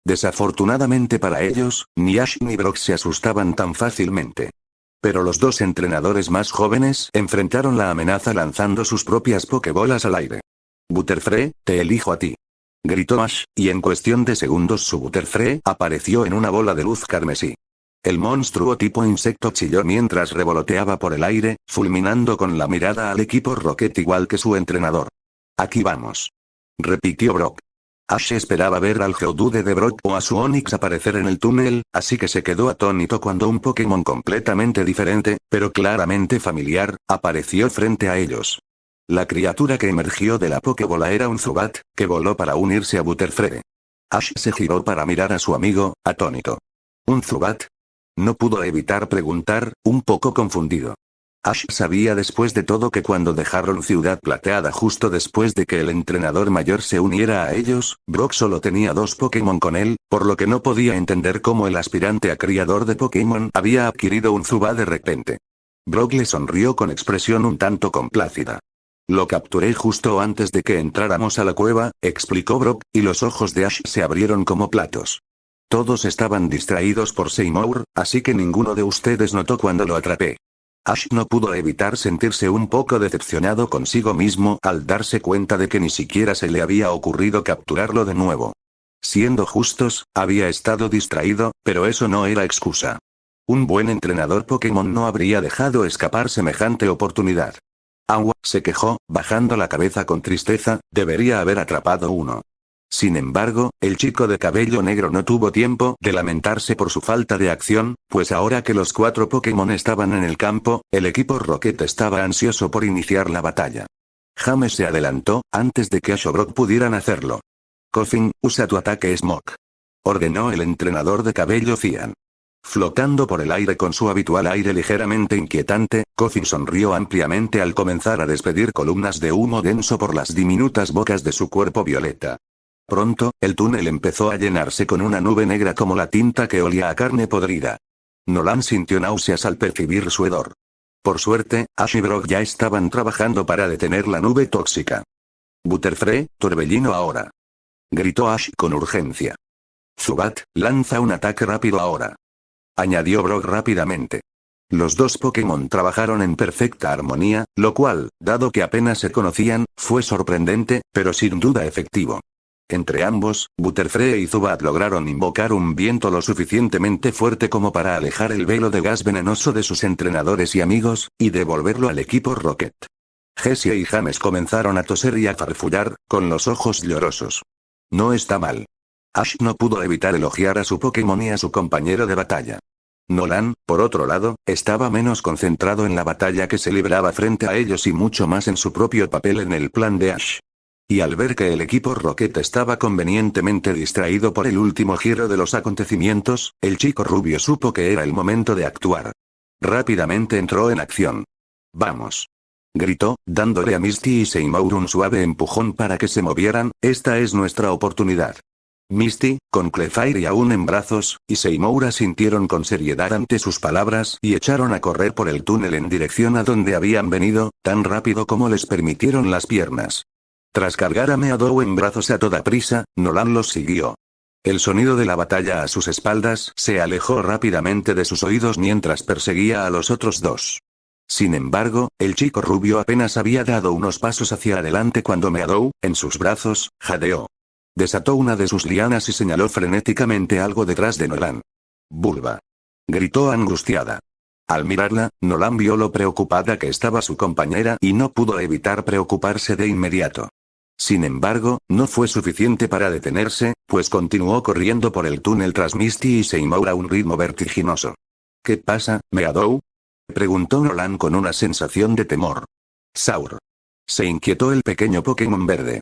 Desafortunadamente para ellos, ni Ash ni Brock se asustaban tan fácilmente. Pero los dos entrenadores más jóvenes enfrentaron la amenaza lanzando sus propias Pokébolas al aire. Butterfree, te elijo a ti. Gritó Ash, y en cuestión de segundos su Butterfree apareció en una bola de luz carmesí. El monstruo tipo insecto chilló mientras revoloteaba por el aire, fulminando con la mirada al equipo Rocket igual que su entrenador. Aquí vamos. Repitió Brock. Ash esperaba ver al Geodude de Brock o a su Onix aparecer en el túnel, así que se quedó atónito cuando un Pokémon completamente diferente, pero claramente familiar, apareció frente a ellos. La criatura que emergió de la Pokébola era un Zubat, que voló para unirse a Butterfree. Ash se giró para mirar a su amigo, atónito. ¿Un Zubat? No pudo evitar preguntar, un poco confundido. Ash sabía después de todo que cuando dejaron Ciudad Plateada justo después de que el entrenador mayor se uniera a ellos, Brock solo tenía 2 Pokémon con él, por lo que no podía entender cómo el aspirante a criador de Pokémon había adquirido un Zubat de repente. Brock le sonrió con expresión un tanto complácida. Lo capturé justo antes de que entráramos a la cueva, explicó Brock, y los ojos de Ash se abrieron como platos. Todos estaban distraídos por Seymour, así que ninguno de ustedes notó cuando lo atrapé. Ash no pudo evitar sentirse un poco decepcionado consigo mismo al darse cuenta de que ni siquiera se le había ocurrido capturarlo de nuevo. Siendo justos, había estado distraído, pero eso no era excusa. Un buen entrenador Pokémon no habría dejado escapar semejante oportunidad. Agua, se quejó, bajando la cabeza con tristeza, debería haber atrapado uno. Sin embargo, el chico de cabello negro no tuvo tiempo de lamentarse por su falta de acción, pues ahora que los 4 Pokémon estaban en el campo, el equipo Rocket estaba ansioso por iniciar la batalla. James se adelantó, antes de que Ash o Brock pudieran hacerlo. Koffing, usa tu ataque Smog. Ordenó el entrenador de cabello cian. Flotando por el aire con su habitual aire ligeramente inquietante, Koffing sonrió ampliamente al comenzar a despedir columnas de humo denso por las diminutas bocas de su cuerpo violeta. Pronto, el túnel empezó a llenarse con una nube negra como la tinta que olía a carne podrida. Nolan sintió náuseas al percibir su hedor. Por suerte, Ash y Brock ya estaban trabajando para detener la nube tóxica. Butterfree, torbellino ahora. Gritó Ash con urgencia. Zubat, lanza un ataque rápido ahora. Añadió Brock rápidamente. Los 2 Pokémon trabajaron en perfecta armonía, lo cual, dado que apenas se conocían, fue sorprendente, pero sin duda efectivo. Entre ambos, Butterfree y Zubat lograron invocar un viento lo suficientemente fuerte como para alejar el velo de gas venenoso de sus entrenadores y amigos, y devolverlo al equipo Rocket. Jessie y James comenzaron a toser y a farfullar, con los ojos llorosos. No está mal. Ash no pudo evitar elogiar a su Pokémon y a su compañero de batalla. Nolan, por otro lado, estaba menos concentrado en la batalla que se libraba frente a ellos y mucho más en su propio papel en el plan de Ash. Y al ver que el equipo Rocket estaba convenientemente distraído por el último giro de los acontecimientos, el chico rubio supo que era el momento de actuar. Rápidamente entró en acción. ¡Vamos! Gritó, dándole a Misty y Seymour un suave empujón para que se movieran, esta es nuestra oportunidad. Misty, con Clefairy aún en brazos, y Seymour asintieron con seriedad ante sus palabras y echaron a correr por el túnel en dirección a donde habían venido, tan rápido como les permitieron las piernas. Tras cargar a Meadow en brazos a toda prisa, Nolan los siguió. El sonido de la batalla a sus espaldas se alejó rápidamente de sus oídos mientras perseguía a los otros 2. Sin embargo, el chico rubio apenas había dado unos pasos hacia adelante cuando Meadow, en sus brazos, jadeó. Desató una de sus lianas y señaló frenéticamente algo detrás de Nolan. «Bulba», gritó angustiada. Al mirarla, Nolan vio lo preocupada que estaba su compañera y no pudo evitar preocuparse de inmediato. Sin embargo, no fue suficiente para detenerse, pues continuó corriendo por el túnel tras Misty y Seymour a un ritmo vertiginoso. «¿Qué pasa, Meadow?», preguntó Nolan con una sensación de temor. «Saur». Se inquietó el pequeño Pokémon verde.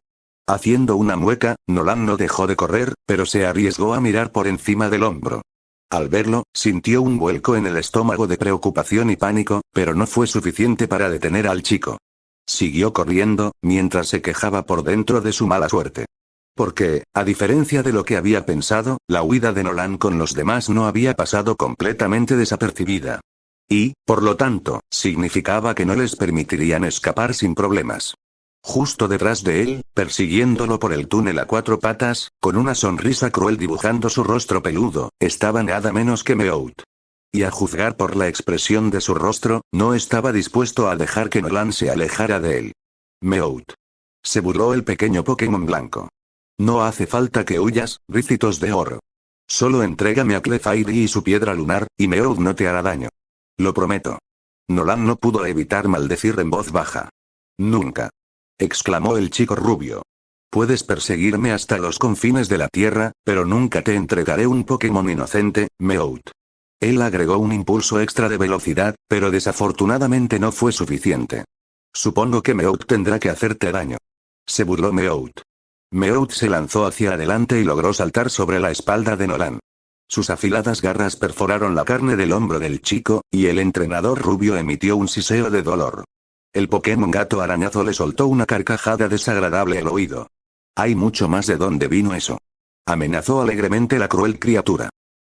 Haciendo una mueca, Nolan no dejó de correr, pero se arriesgó a mirar por encima del hombro. Al verlo, sintió un vuelco en el estómago de preocupación y pánico, pero no fue suficiente para detener al chico. Siguió corriendo, mientras se quejaba por dentro de su mala suerte. Porque, a diferencia de lo que había pensado, la huida de Nolan con los demás no había pasado completamente desapercibida. Y, por lo tanto, significaba que no les permitirían escapar sin problemas. Justo detrás de él, persiguiéndolo por el túnel a 4 patas, con una sonrisa cruel dibujando su rostro peludo, estaba nada menos que Meowth. Y a juzgar por la expresión de su rostro, no estaba dispuesto a dejar que Nolan se alejara de él. Meowth. Se burló el pequeño Pokémon blanco. No hace falta que huyas, Ricitos de Oro. Solo entrégame a Clefairy y su piedra lunar, y Meowth no te hará daño. Lo prometo. Nolan no pudo evitar maldecir en voz baja. Nunca. Exclamó el chico rubio. Puedes perseguirme hasta los confines de la tierra, pero nunca te entregaré un Pokémon inocente, Meowth. Él agregó un impulso extra de velocidad, pero desafortunadamente no fue suficiente. Supongo que Meowth tendrá que hacerte daño. Se burló Meowth. Meowth se lanzó hacia adelante y logró saltar sobre la espalda de Nolan. Sus afiladas garras perforaron la carne del hombro del chico, y el entrenador rubio emitió un siseo de dolor. El Pokémon gato arañazo le soltó una carcajada desagradable al oído. Hay mucho más de dónde vino eso. Amenazó alegremente la cruel criatura.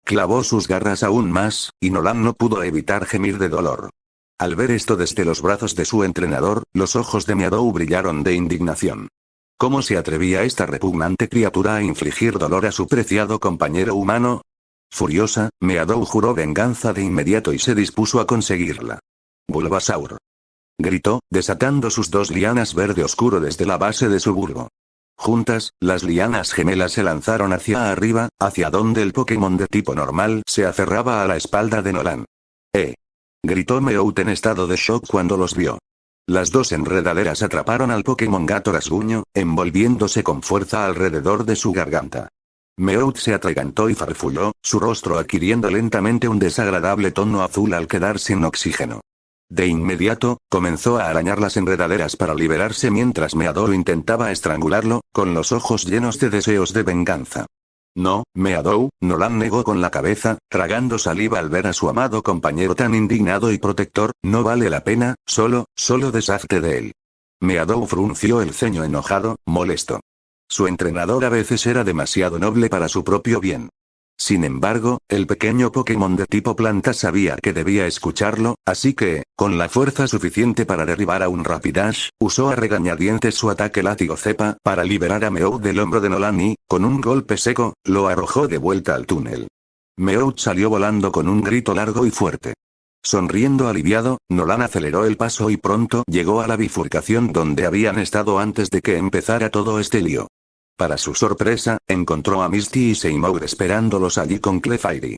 Clavó sus garras aún más, y Nolan no pudo evitar gemir de dolor. Al ver esto desde los brazos de su entrenador, los ojos de Meowth brillaron de indignación. ¿Cómo se atrevía esta repugnante criatura a infligir dolor a su preciado compañero humano? Furiosa, Meowth juró venganza de inmediato y se dispuso a conseguirla. Bulbasaur. Gritó, desatando sus 2 lianas verde oscuro desde la base de su bulbo. Juntas, las lianas gemelas se lanzaron hacia arriba, hacia donde el Pokémon de tipo normal se aferraba a la espalda de Nolan. Gritó Meowth en estado de shock cuando los vio. Las 2 enredaderas atraparon al Pokémon gato rasguño, envolviéndose con fuerza alrededor de su garganta. Meowth se atragantó y farfulló, su rostro adquiriendo lentamente un desagradable tono azul al quedar sin oxígeno. De inmediato, comenzó a arañar las enredaderas para liberarse mientras Meowth intentaba estrangularlo, con los ojos llenos de deseos de venganza. No, Meowth, Nolan negó con la cabeza, tragando saliva al ver a su amado compañero tan indignado y protector, no vale la pena, solo deshazte de él. Meowth frunció el ceño enojado, molesto. Su entrenador a veces era demasiado noble para su propio bien. Sin embargo, el pequeño Pokémon de tipo planta sabía que debía escucharlo, así que, con la fuerza suficiente para derribar a un Rapidash, usó a regañadientes su ataque látigo cepa para liberar a Meowth del hombro de Nolan y, con un golpe seco, lo arrojó de vuelta al túnel. Meowth salió volando con un grito largo y fuerte. Sonriendo aliviado, Nolan aceleró el paso y pronto llegó a la bifurcación donde habían estado antes de que empezara todo este lío. Para su sorpresa, encontró a Misty y Seymour esperándolos allí con Clefairy.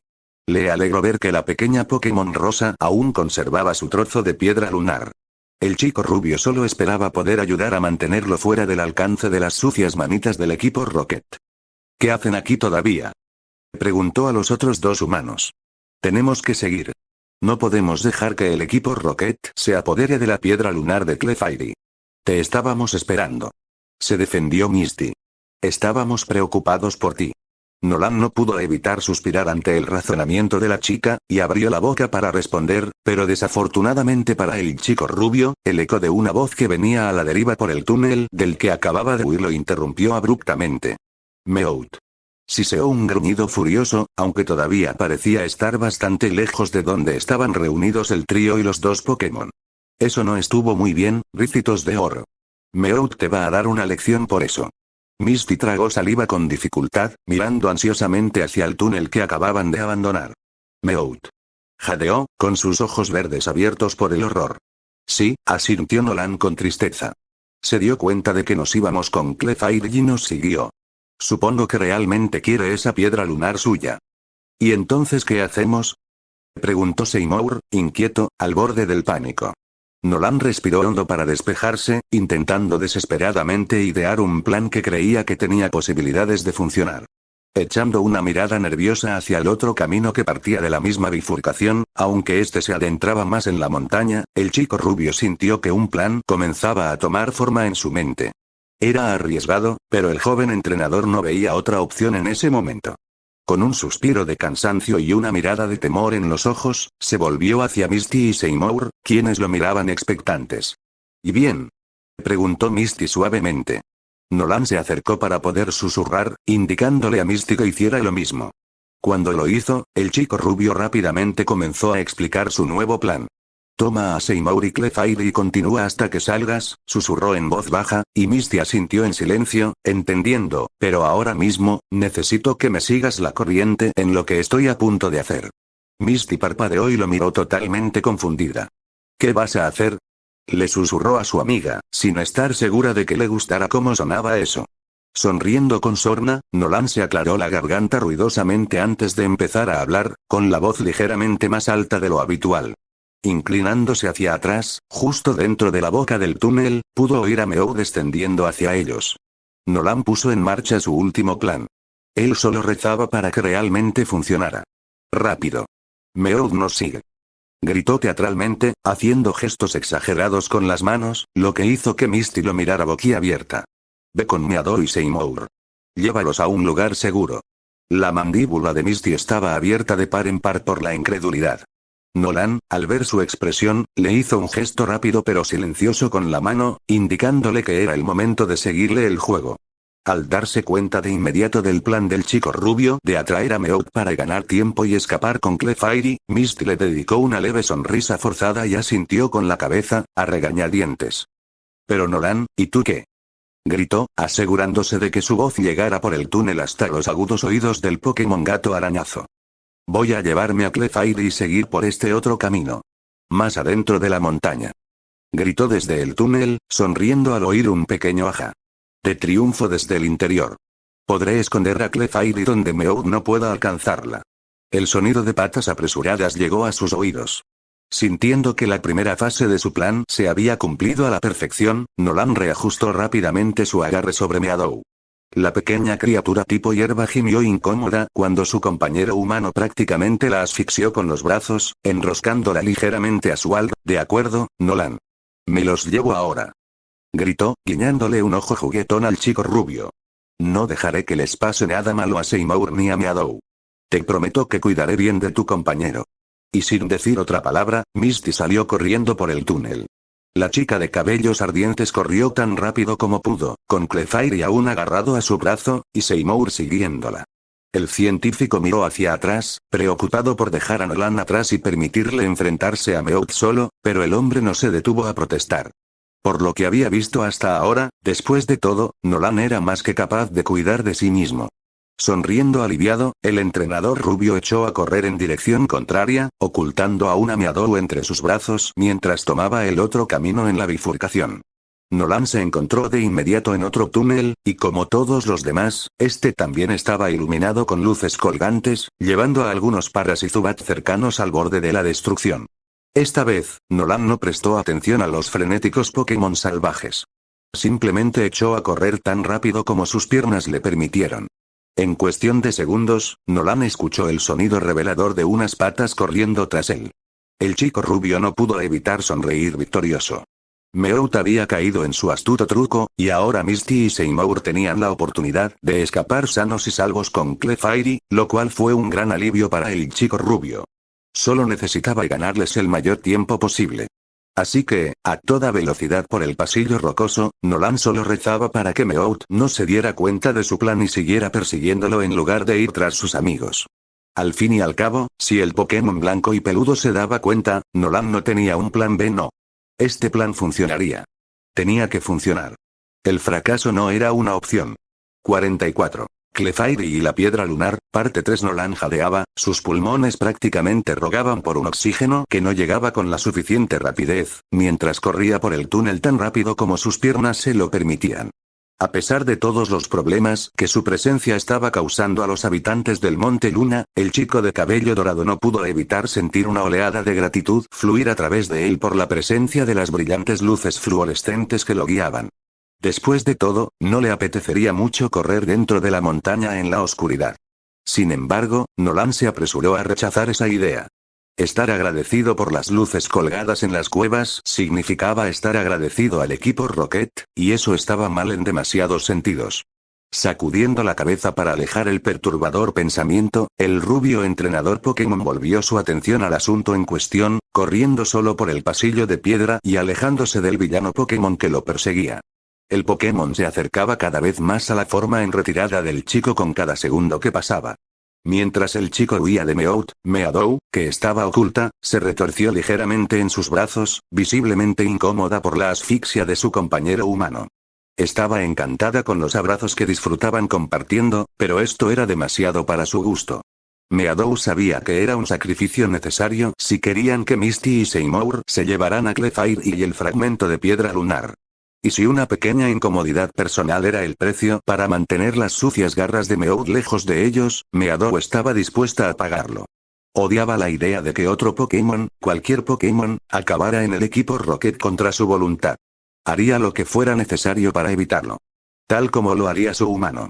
Le alegró ver que la pequeña Pokémon rosa aún conservaba su trozo de piedra lunar. El chico rubio solo esperaba poder ayudar a mantenerlo fuera del alcance de las sucias manitas del equipo Rocket. ¿Qué hacen aquí todavía?, preguntó a los otros 2 humanos. Tenemos que seguir. No podemos dejar que el equipo Rocket se apodere de la piedra lunar de Clefairy. Te estábamos esperando. Se defendió Misty. Estábamos preocupados por ti. Nolan no pudo evitar suspirar ante el razonamiento de la chica, y abrió la boca para responder, pero desafortunadamente para el chico rubio, el eco de una voz que venía a la deriva por el túnel del que acababa de huir lo interrumpió abruptamente. Meowth. Siseó un gruñido furioso, aunque todavía parecía estar bastante lejos de donde estaban reunidos el trío y los 2 Pokémon. Eso no estuvo muy bien, Ricitos de Oro. Meowth te va a dar una lección por eso. Misty tragó saliva con dificultad, mirando ansiosamente hacia el túnel que acababan de abandonar. Meowth. Jadeó, con sus ojos verdes abiertos por el horror. Sí, asintió Nolan con tristeza. Se dio cuenta de que nos íbamos con Clefairy y nos siguió. Supongo que realmente quiere esa piedra lunar suya. ¿Y entonces qué hacemos?, preguntó Seymour, inquieto, al borde del pánico. Nolan respiró hondo para despejarse, intentando desesperadamente idear un plan que creía que tenía posibilidades de funcionar. Echando una mirada nerviosa hacia el otro camino que partía de la misma bifurcación, aunque este se adentraba más en la montaña, el chico rubio sintió que un plan comenzaba a tomar forma en su mente. Era arriesgado, pero el joven entrenador no veía otra opción en ese momento. Con un suspiro de cansancio y una mirada de temor en los ojos, se volvió hacia Misty y Seymour, quienes lo miraban expectantes. ¿Y bien?, preguntó Misty suavemente. Nolan se acercó para poder susurrar, indicándole a Misty que hiciera lo mismo. Cuando lo hizo, el chico rubio rápidamente comenzó a explicar su nuevo plan. Toma a Seymour y Clefairy y continúa hasta que salgas, susurró en voz baja, y Misty asintió en silencio, entendiendo, pero ahora mismo, necesito que me sigas la corriente en lo que estoy a punto de hacer. Misty parpadeó y lo miró totalmente confundida. ¿Qué vas a hacer?, le susurró a su amiga, sin estar segura de que le gustara cómo sonaba eso. Sonriendo con sorna, Nolan se aclaró la garganta ruidosamente antes de empezar a hablar, con la voz ligeramente más alta de lo habitual. Inclinándose hacia atrás, justo dentro de la boca del túnel, pudo oír a Meow descendiendo hacia ellos. Nolan puso en marcha su último plan. Él solo rezaba para que realmente funcionara. Rápido. Meow nos sigue. Gritó teatralmente, haciendo gestos exagerados con las manos, lo que hizo que Misty lo mirara boquiabierta. Ve con Meadow y Seymour. Llévalos a un lugar seguro. La mandíbula de Misty estaba abierta de par en par por la incredulidad. Nolan, al ver su expresión, le hizo un gesto rápido pero silencioso con la mano, indicándole que era el momento de seguirle el juego. Al darse cuenta de inmediato del plan del chico rubio de atraer a Meow para ganar tiempo y escapar con Clefairy, Misty le dedicó una leve sonrisa forzada y asintió con la cabeza, a regañadientes. Pero Nolan, ¿y tú qué?, gritó, asegurándose de que su voz llegara por el túnel hasta los agudos oídos del Pokémon Gato Arañazo. Voy a llevarme a Clefairy y seguir por este otro camino. Más adentro de la montaña. Gritó desde el túnel, sonriendo al oír un pequeño ajá de triunfo desde el interior. Podré esconder a Clefairy donde Meow no pueda alcanzarla. El sonido de patas apresuradas llegó a sus oídos. Sintiendo que la primera fase de su plan se había cumplido a la perfección, Nolan reajustó rápidamente su agarre sobre Meadow. La pequeña criatura tipo hierba gimió incómoda cuando su compañero humano prácticamente la asfixió con los brazos, enroscándola ligeramente a su algo. De acuerdo, Nolan. Me los llevo ahora. Gritó, guiñándole un ojo juguetón al chico rubio. No dejaré que les pase nada malo a Seymour ni a Meadow. Te prometo que cuidaré bien de tu compañero. Y sin decir otra palabra, Misty salió corriendo por el túnel. La chica de cabellos ardientes corrió tan rápido como pudo, con Clefairy aún agarrado a su brazo, y Seymour siguiéndola. El científico miró hacia atrás, preocupado por dejar a Nolan atrás y permitirle enfrentarse a Meow solo, pero el hombre no se detuvo a protestar. Por lo que había visto hasta ahora, después de todo, Nolan era más que capaz de cuidar de sí mismo. Sonriendo aliviado, el entrenador rubio echó a correr en dirección contraria, ocultando a una Meadow entre sus brazos mientras tomaba el otro camino en la bifurcación. Nolan se encontró de inmediato en otro túnel, y como todos los demás, este también estaba iluminado con luces colgantes, llevando a algunos Paras y Zubat cercanos al borde de la destrucción. Esta vez, Nolan no prestó atención a los frenéticos Pokémon salvajes. Simplemente echó a correr tan rápido como sus piernas le permitieron. En cuestión de segundos, Nolan escuchó el sonido revelador de unas patas corriendo tras él. El chico rubio no pudo evitar sonreír victorioso. Meowth había caído en su astuto truco, y ahora Misty y Seymour tenían la oportunidad de escapar sanos y salvos con Clefairy, lo cual fue un gran alivio para el chico rubio. Solo necesitaba ganarles el mayor tiempo posible. Así que, a toda velocidad por el pasillo rocoso, Nolan solo rezaba para que Meowth no se diera cuenta de su plan y siguiera persiguiéndolo en lugar de ir tras sus amigos. Al fin y al cabo, si el Pokémon blanco y peludo se daba cuenta, Nolan no tenía un plan B, no. Este plan funcionaría. Tenía que funcionar. El fracaso no era una opción. 44. Clefairy y la piedra lunar, parte 3. Nolan jadeaba, sus pulmones prácticamente rogaban por un oxígeno que no llegaba con la suficiente rapidez, mientras corría por el túnel tan rápido como sus piernas se lo permitían. A pesar de todos los problemas que su presencia estaba causando a los habitantes del Monte Luna, el chico de cabello dorado no pudo evitar sentir una oleada de gratitud fluir a través de él por la presencia de las brillantes luces fluorescentes que lo guiaban. Después de todo, no le apetecería mucho correr dentro de la montaña en la oscuridad. Sin embargo, Nolan se apresuró a rechazar esa idea. Estar agradecido por las luces colgadas en las cuevas significaba estar agradecido al equipo Rocket, y eso estaba mal en demasiados sentidos. Sacudiendo la cabeza para alejar el perturbador pensamiento, el rubio entrenador Pokémon volvió su atención al asunto en cuestión, corriendo solo por el pasillo de piedra y alejándose del villano Pokémon que lo perseguía. El Pokémon se acercaba cada vez más a la forma en retirada del chico con cada segundo que pasaba. Mientras el chico huía de Meadow, que estaba oculta, se retorció ligeramente en sus brazos, visiblemente incómoda por la asfixia de su compañero humano. Estaba encantada con los abrazos que disfrutaban compartiendo, pero esto era demasiado para su gusto. Meadow sabía que era un sacrificio necesario si querían que Misty y Seymour se llevaran a Clefairy y el fragmento de piedra lunar. Y si una pequeña incomodidad personal era el precio para mantener las sucias garras de Meowth lejos de ellos, Meadow estaba dispuesta a pagarlo. Odiaba la idea de que otro Pokémon, cualquier Pokémon, acabara en el equipo Rocket contra su voluntad. Haría lo que fuera necesario para evitarlo. Tal como lo haría su humano.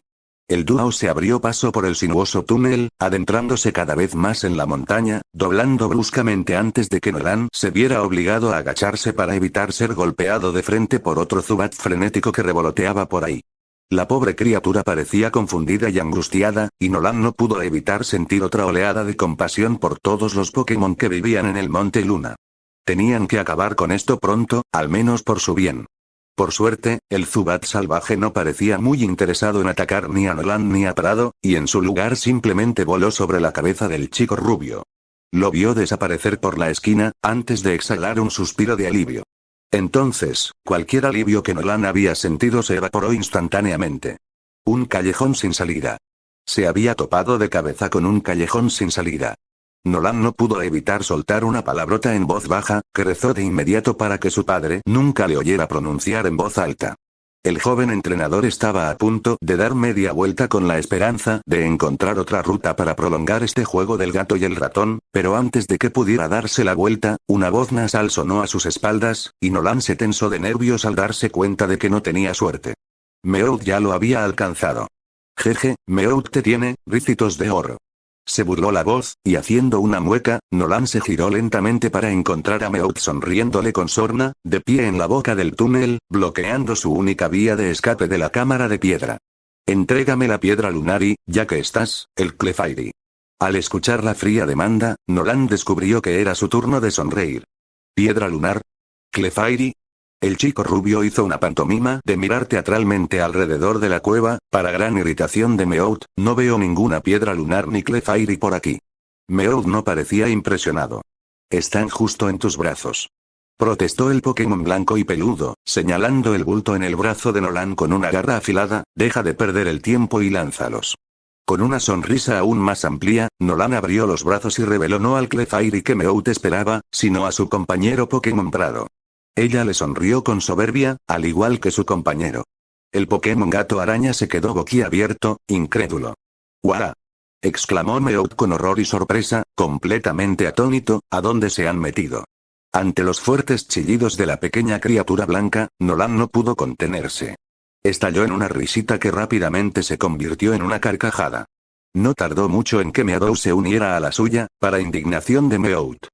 El dúo se abrió paso por el sinuoso túnel, adentrándose cada vez más en la montaña, doblando bruscamente antes de que Nolan se viera obligado a agacharse para evitar ser golpeado de frente por otro Zubat frenético que revoloteaba por ahí. La pobre criatura parecía confundida y angustiada, y Nolan no pudo evitar sentir otra oleada de compasión por todos los Pokémon que vivían en el Monte Luna. Tenían que acabar con esto pronto, al menos por su bien. Por suerte, el Zubat salvaje no parecía muy interesado en atacar ni a Nolan ni a Prado, y en su lugar simplemente voló sobre la cabeza del chico rubio. Lo vio desaparecer por la esquina, antes de exhalar un suspiro de alivio. Entonces, cualquier alivio que Nolan había sentido se evaporó instantáneamente. Un callejón sin salida. Se había topado de cabeza con un callejón sin salida. Nolan no pudo evitar soltar una palabrota en voz baja, que rezó de inmediato para que su padre nunca le oyera pronunciar en voz alta. El joven entrenador estaba a punto de dar media vuelta con la esperanza de encontrar otra ruta para prolongar este juego del gato y el ratón, pero antes de que pudiera darse la vuelta, una voz nasal sonó a sus espaldas, y Nolan se tensó de nervios al darse cuenta de que no tenía suerte. Meowth ya lo había alcanzado. Jeje, Meowth te tiene, Ricitos de oro. Se burló la voz, y haciendo una mueca, Nolan se giró lentamente para encontrar a Meowth sonriéndole con sorna, de pie en la boca del túnel, bloqueando su única vía de escape de la cámara de piedra. Entrégame la piedra lunar y, ya que estás, el Clefairy. Al escuchar la fría demanda, Nolan descubrió que era su turno de sonreír. ¿Piedra lunar? ¿Clefairy? El chico rubio hizo una pantomima de mirar teatralmente alrededor de la cueva, para gran irritación de Meowth, no veo ninguna piedra lunar ni Clefairy por aquí. Meowth no parecía impresionado. Están justo en tus brazos. Protestó el Pokémon blanco y peludo, señalando el bulto en el brazo de Nolan con una garra afilada, deja de perder el tiempo y lánzalos. Con una sonrisa aún más amplia, Nolan abrió los brazos y reveló no al Clefairy que Meowth esperaba, sino a su compañero Pokémon Prado. Ella le sonrió con soberbia, al igual que su compañero. El Pokémon gato araña se quedó boquiabierto, incrédulo. ¡Guau! Exclamó Meowth con horror y sorpresa, completamente atónito, ¿a dónde se han metido? Ante los fuertes chillidos de la pequeña criatura blanca, Nolan no pudo contenerse. Estalló en una risita que rápidamente se convirtió en una carcajada. No tardó mucho en que Meadow se uniera a la suya, para indignación de Meowth.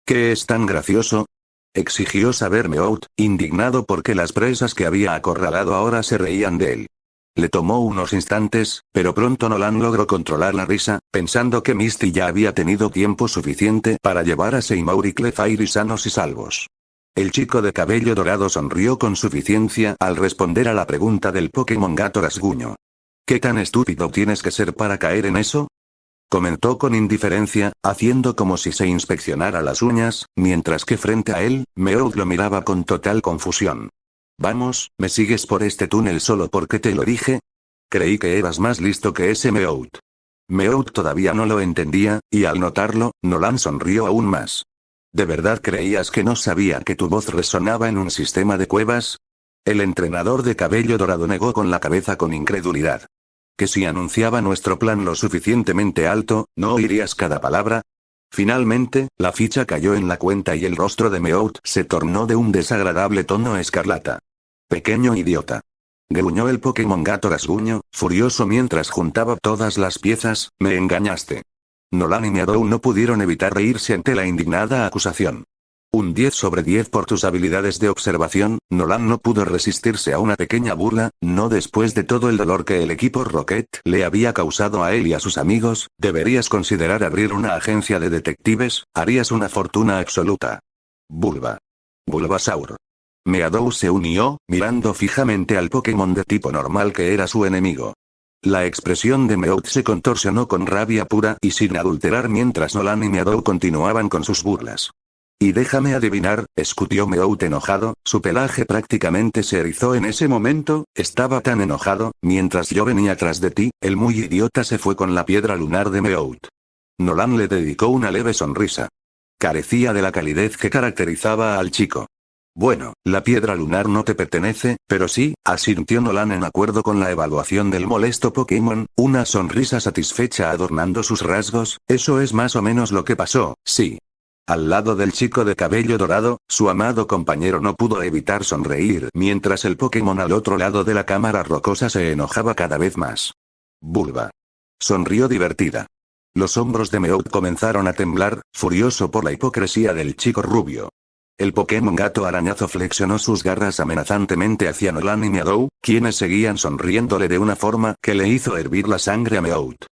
¿Qué es tan gracioso?, exigió saber Meowth, indignado porque las presas que había acorralado ahora se reían de él. Le tomó unos instantes, pero pronto Nolan logró controlar la risa, pensando que Misty ya había tenido tiempo suficiente para llevar a Seymour y Clefairy sanos y salvos. El chico de cabello dorado sonrió con suficiencia al responder a la pregunta del Pokémon gato rasguño. ¿Qué tan estúpido tienes que ser para caer en eso?, comentó con indiferencia, haciendo como si se inspeccionara las uñas, mientras que frente a él, Meowth lo miraba con total confusión. Vamos, ¿me sigues por este túnel solo porque te lo dije? Creí que eras más listo que ese Meowth. Meowth todavía no lo entendía, y al notarlo, Nolan sonrió aún más. ¿De verdad creías que no sabía que tu voz resonaba en un sistema de cuevas? El entrenador de cabello dorado negó con la cabeza con incredulidad. ¿Que si anunciaba nuestro plan lo suficientemente alto, no oirías cada palabra? Finalmente, la ficha cayó en la cuenta y el rostro de Meowth se tornó de un desagradable tono escarlata. Pequeño idiota. Gruñó el Pokémon gato rasguño, furioso mientras juntaba todas las piezas, me engañaste. Nolan y Meadow no pudieron evitar reírse ante la indignada acusación. Un 10 sobre 10 por tus habilidades de observación. Nolan no pudo resistirse a una pequeña burla, no después de todo el dolor que el equipo Rocket le había causado a él y a sus amigos. Deberías considerar abrir una agencia de detectives, harías una fortuna absoluta. Bulbasaur. Meadow se unió, mirando fijamente al Pokémon de tipo normal que era su enemigo. La expresión de Meowth se contorsionó con rabia pura y sin adulterar mientras Nolan y Meadow continuaban con sus burlas. Y déjame adivinar, escutió Meowth enojado, su pelaje prácticamente se erizó en ese momento, estaba tan enojado, mientras yo venía tras de ti, el muy idiota se fue con la piedra lunar de Meowth. Nolan le dedicó una leve sonrisa. Carecía de la calidez que caracterizaba al chico. Bueno, la piedra lunar no te pertenece, pero sí, asintió Nolan en acuerdo con la evaluación del molesto Pokémon, una sonrisa satisfecha adornando sus rasgos. Eso es más o menos lo que pasó, sí. Al lado del chico de cabello dorado, su amado compañero no pudo evitar sonreír mientras el Pokémon al otro lado de la cámara rocosa se enojaba cada vez más. Bulba. Sonrió divertida. Los hombros de Meowth comenzaron a temblar, furioso por la hipocresía del chico rubio. El Pokémon gato arañazo flexionó sus garras amenazantemente hacia Nolan y Meadow, quienes seguían sonriéndole de una forma que le hizo hervir la sangre a Meowth.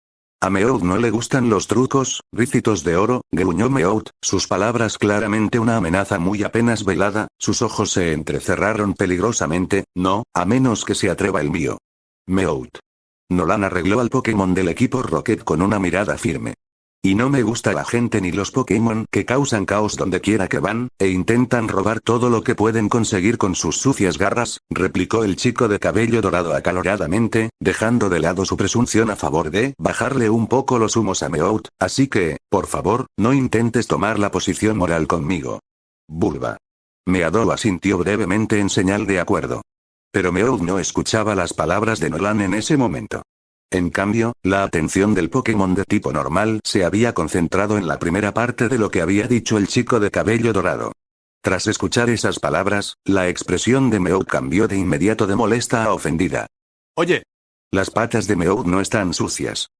A Meowth no le gustan los trucos, rícitos de oro, gruñó Meowth, sus palabras claramente una amenaza muy apenas velada, sus ojos se entrecerraron peligrosamente. No, a menos que se atreva el mío. Meowth. Nolan arregló al Pokémon del equipo Rocket con una mirada firme. Y no me gusta la gente ni los Pokémon que causan caos donde quiera que van, e intentan robar todo lo que pueden conseguir con sus sucias garras, replicó el chico de cabello dorado acaloradamente, dejando de lado su presunción a favor de bajarle un poco los humos a Meowth, así que, por favor, no intentes tomar la posición moral conmigo. Bulba. Meadow asintió brevemente en señal de acuerdo. Pero Meowth no escuchaba las palabras de Nolan en ese momento. En cambio, la atención del Pokémon de tipo normal se había concentrado en la primera parte de lo que había dicho el chico de cabello dorado. Tras escuchar esas palabras, la expresión de Meowth cambió de inmediato de molesta a ofendida. Oye. Las patas de Meowth no están sucias.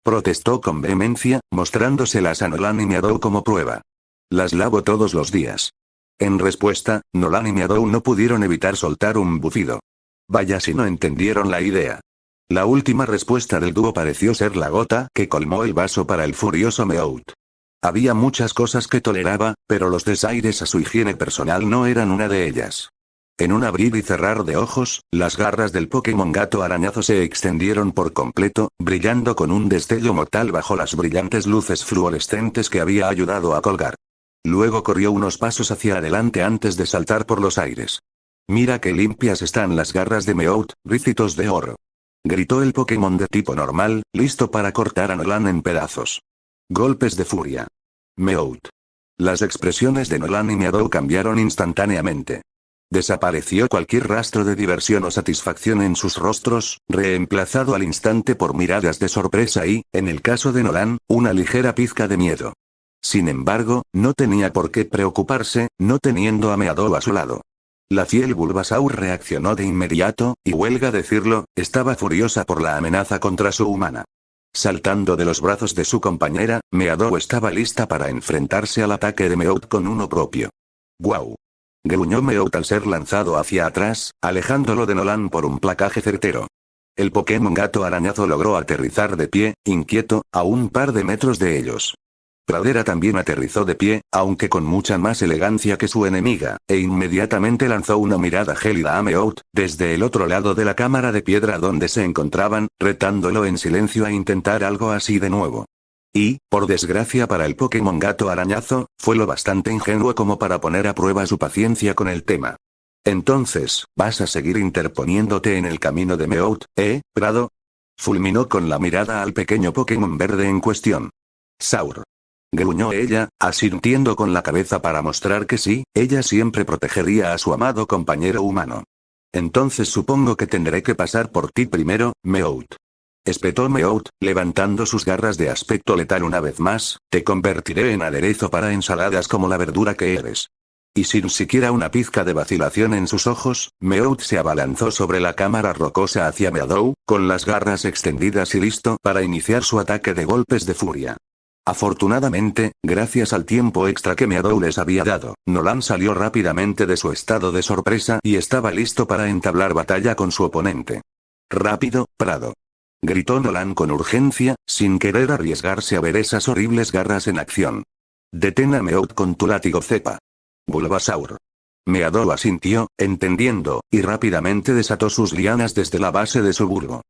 Protestó con vehemencia, mostrándoselas a Nolan y Meadow como prueba. Las lavo todos los días. En respuesta, Nolan y Meadow no pudieron evitar soltar un bufido. Vaya si no entendieron la idea. La última respuesta del dúo pareció ser la gota que colmó el vaso para el furioso Meowth. Había muchas cosas que toleraba, pero los desaires a su higiene personal no eran una de ellas. En un abrir y cerrar de ojos, las garras del Pokémon gato arañazo se extendieron por completo, brillando con un destello mortal bajo las brillantes luces fluorescentes que había ayudado a colgar. Luego corrió unos pasos hacia adelante antes de saltar por los aires. Mira qué limpias están las garras de Meowth, rícitos de oro. Gritó el Pokémon de tipo normal, listo para cortar a Nolan en pedazos. Golpes de furia. Meowth. Las expresiones de Nolan y Meadow cambiaron instantáneamente. Desapareció cualquier rastro de diversión o satisfacción en sus rostros, reemplazado al instante por miradas de sorpresa y, en el caso de Nolan, una ligera pizca de miedo. Sin embargo, no tenía por qué preocuparse, no teniendo a Meadow a su lado. La fiel Bulbasaur reaccionó de inmediato, y huelga decirlo, estaba furiosa por la amenaza contra su humana. Saltando de los brazos de su compañera, Meadow estaba lista para enfrentarse al ataque de Meowth con uno propio. ¡Guau! Gruñó Meowth al ser lanzado hacia atrás, alejándolo de Nolan por un placaje certero. El Pokémon gato arañazo logró aterrizar de pie, inquieto, a un par de metros de ellos. Pradera también aterrizó de pie, aunque con mucha más elegancia que su enemiga, e inmediatamente lanzó una mirada gélida a Meowth, desde el otro lado de la cámara de piedra donde se encontraban, retándolo en silencio a intentar algo así de nuevo. Y, por desgracia para el Pokémon gato arañazo, fue lo bastante ingenuo como para poner a prueba su paciencia con el tema. Entonces, ¿vas a seguir interponiéndote en el camino de Meowth, Prado? Fulminó con la mirada al pequeño Pokémon verde en cuestión. Saur. Gruñó ella, asintiendo con la cabeza para mostrar que sí, ella siempre protegería a su amado compañero humano. Entonces supongo que tendré que pasar por ti primero, Meowth. Espetó Meowth, levantando sus garras de aspecto letal una vez más, te convertiré en aderezo para ensaladas como la verdura que eres. Y sin siquiera una pizca de vacilación en sus ojos, Meowth se abalanzó sobre la cámara rocosa hacia Meadow, con las garras extendidas y listo para iniciar su ataque de golpes de furia. Afortunadamente, gracias al tiempo extra que Meadow les había dado, Nolan salió rápidamente de su estado de sorpresa y estaba listo para entablar batalla con su oponente. «Rápido, Prado», gritó Nolan con urgencia, sin querer arriesgarse a ver esas horribles garras en acción. «Detén a Meadow con tu látigo cepa. Bulbasaur». Meadow asintió, entendiendo, y rápidamente desató sus lianas desde la base de su bulbo.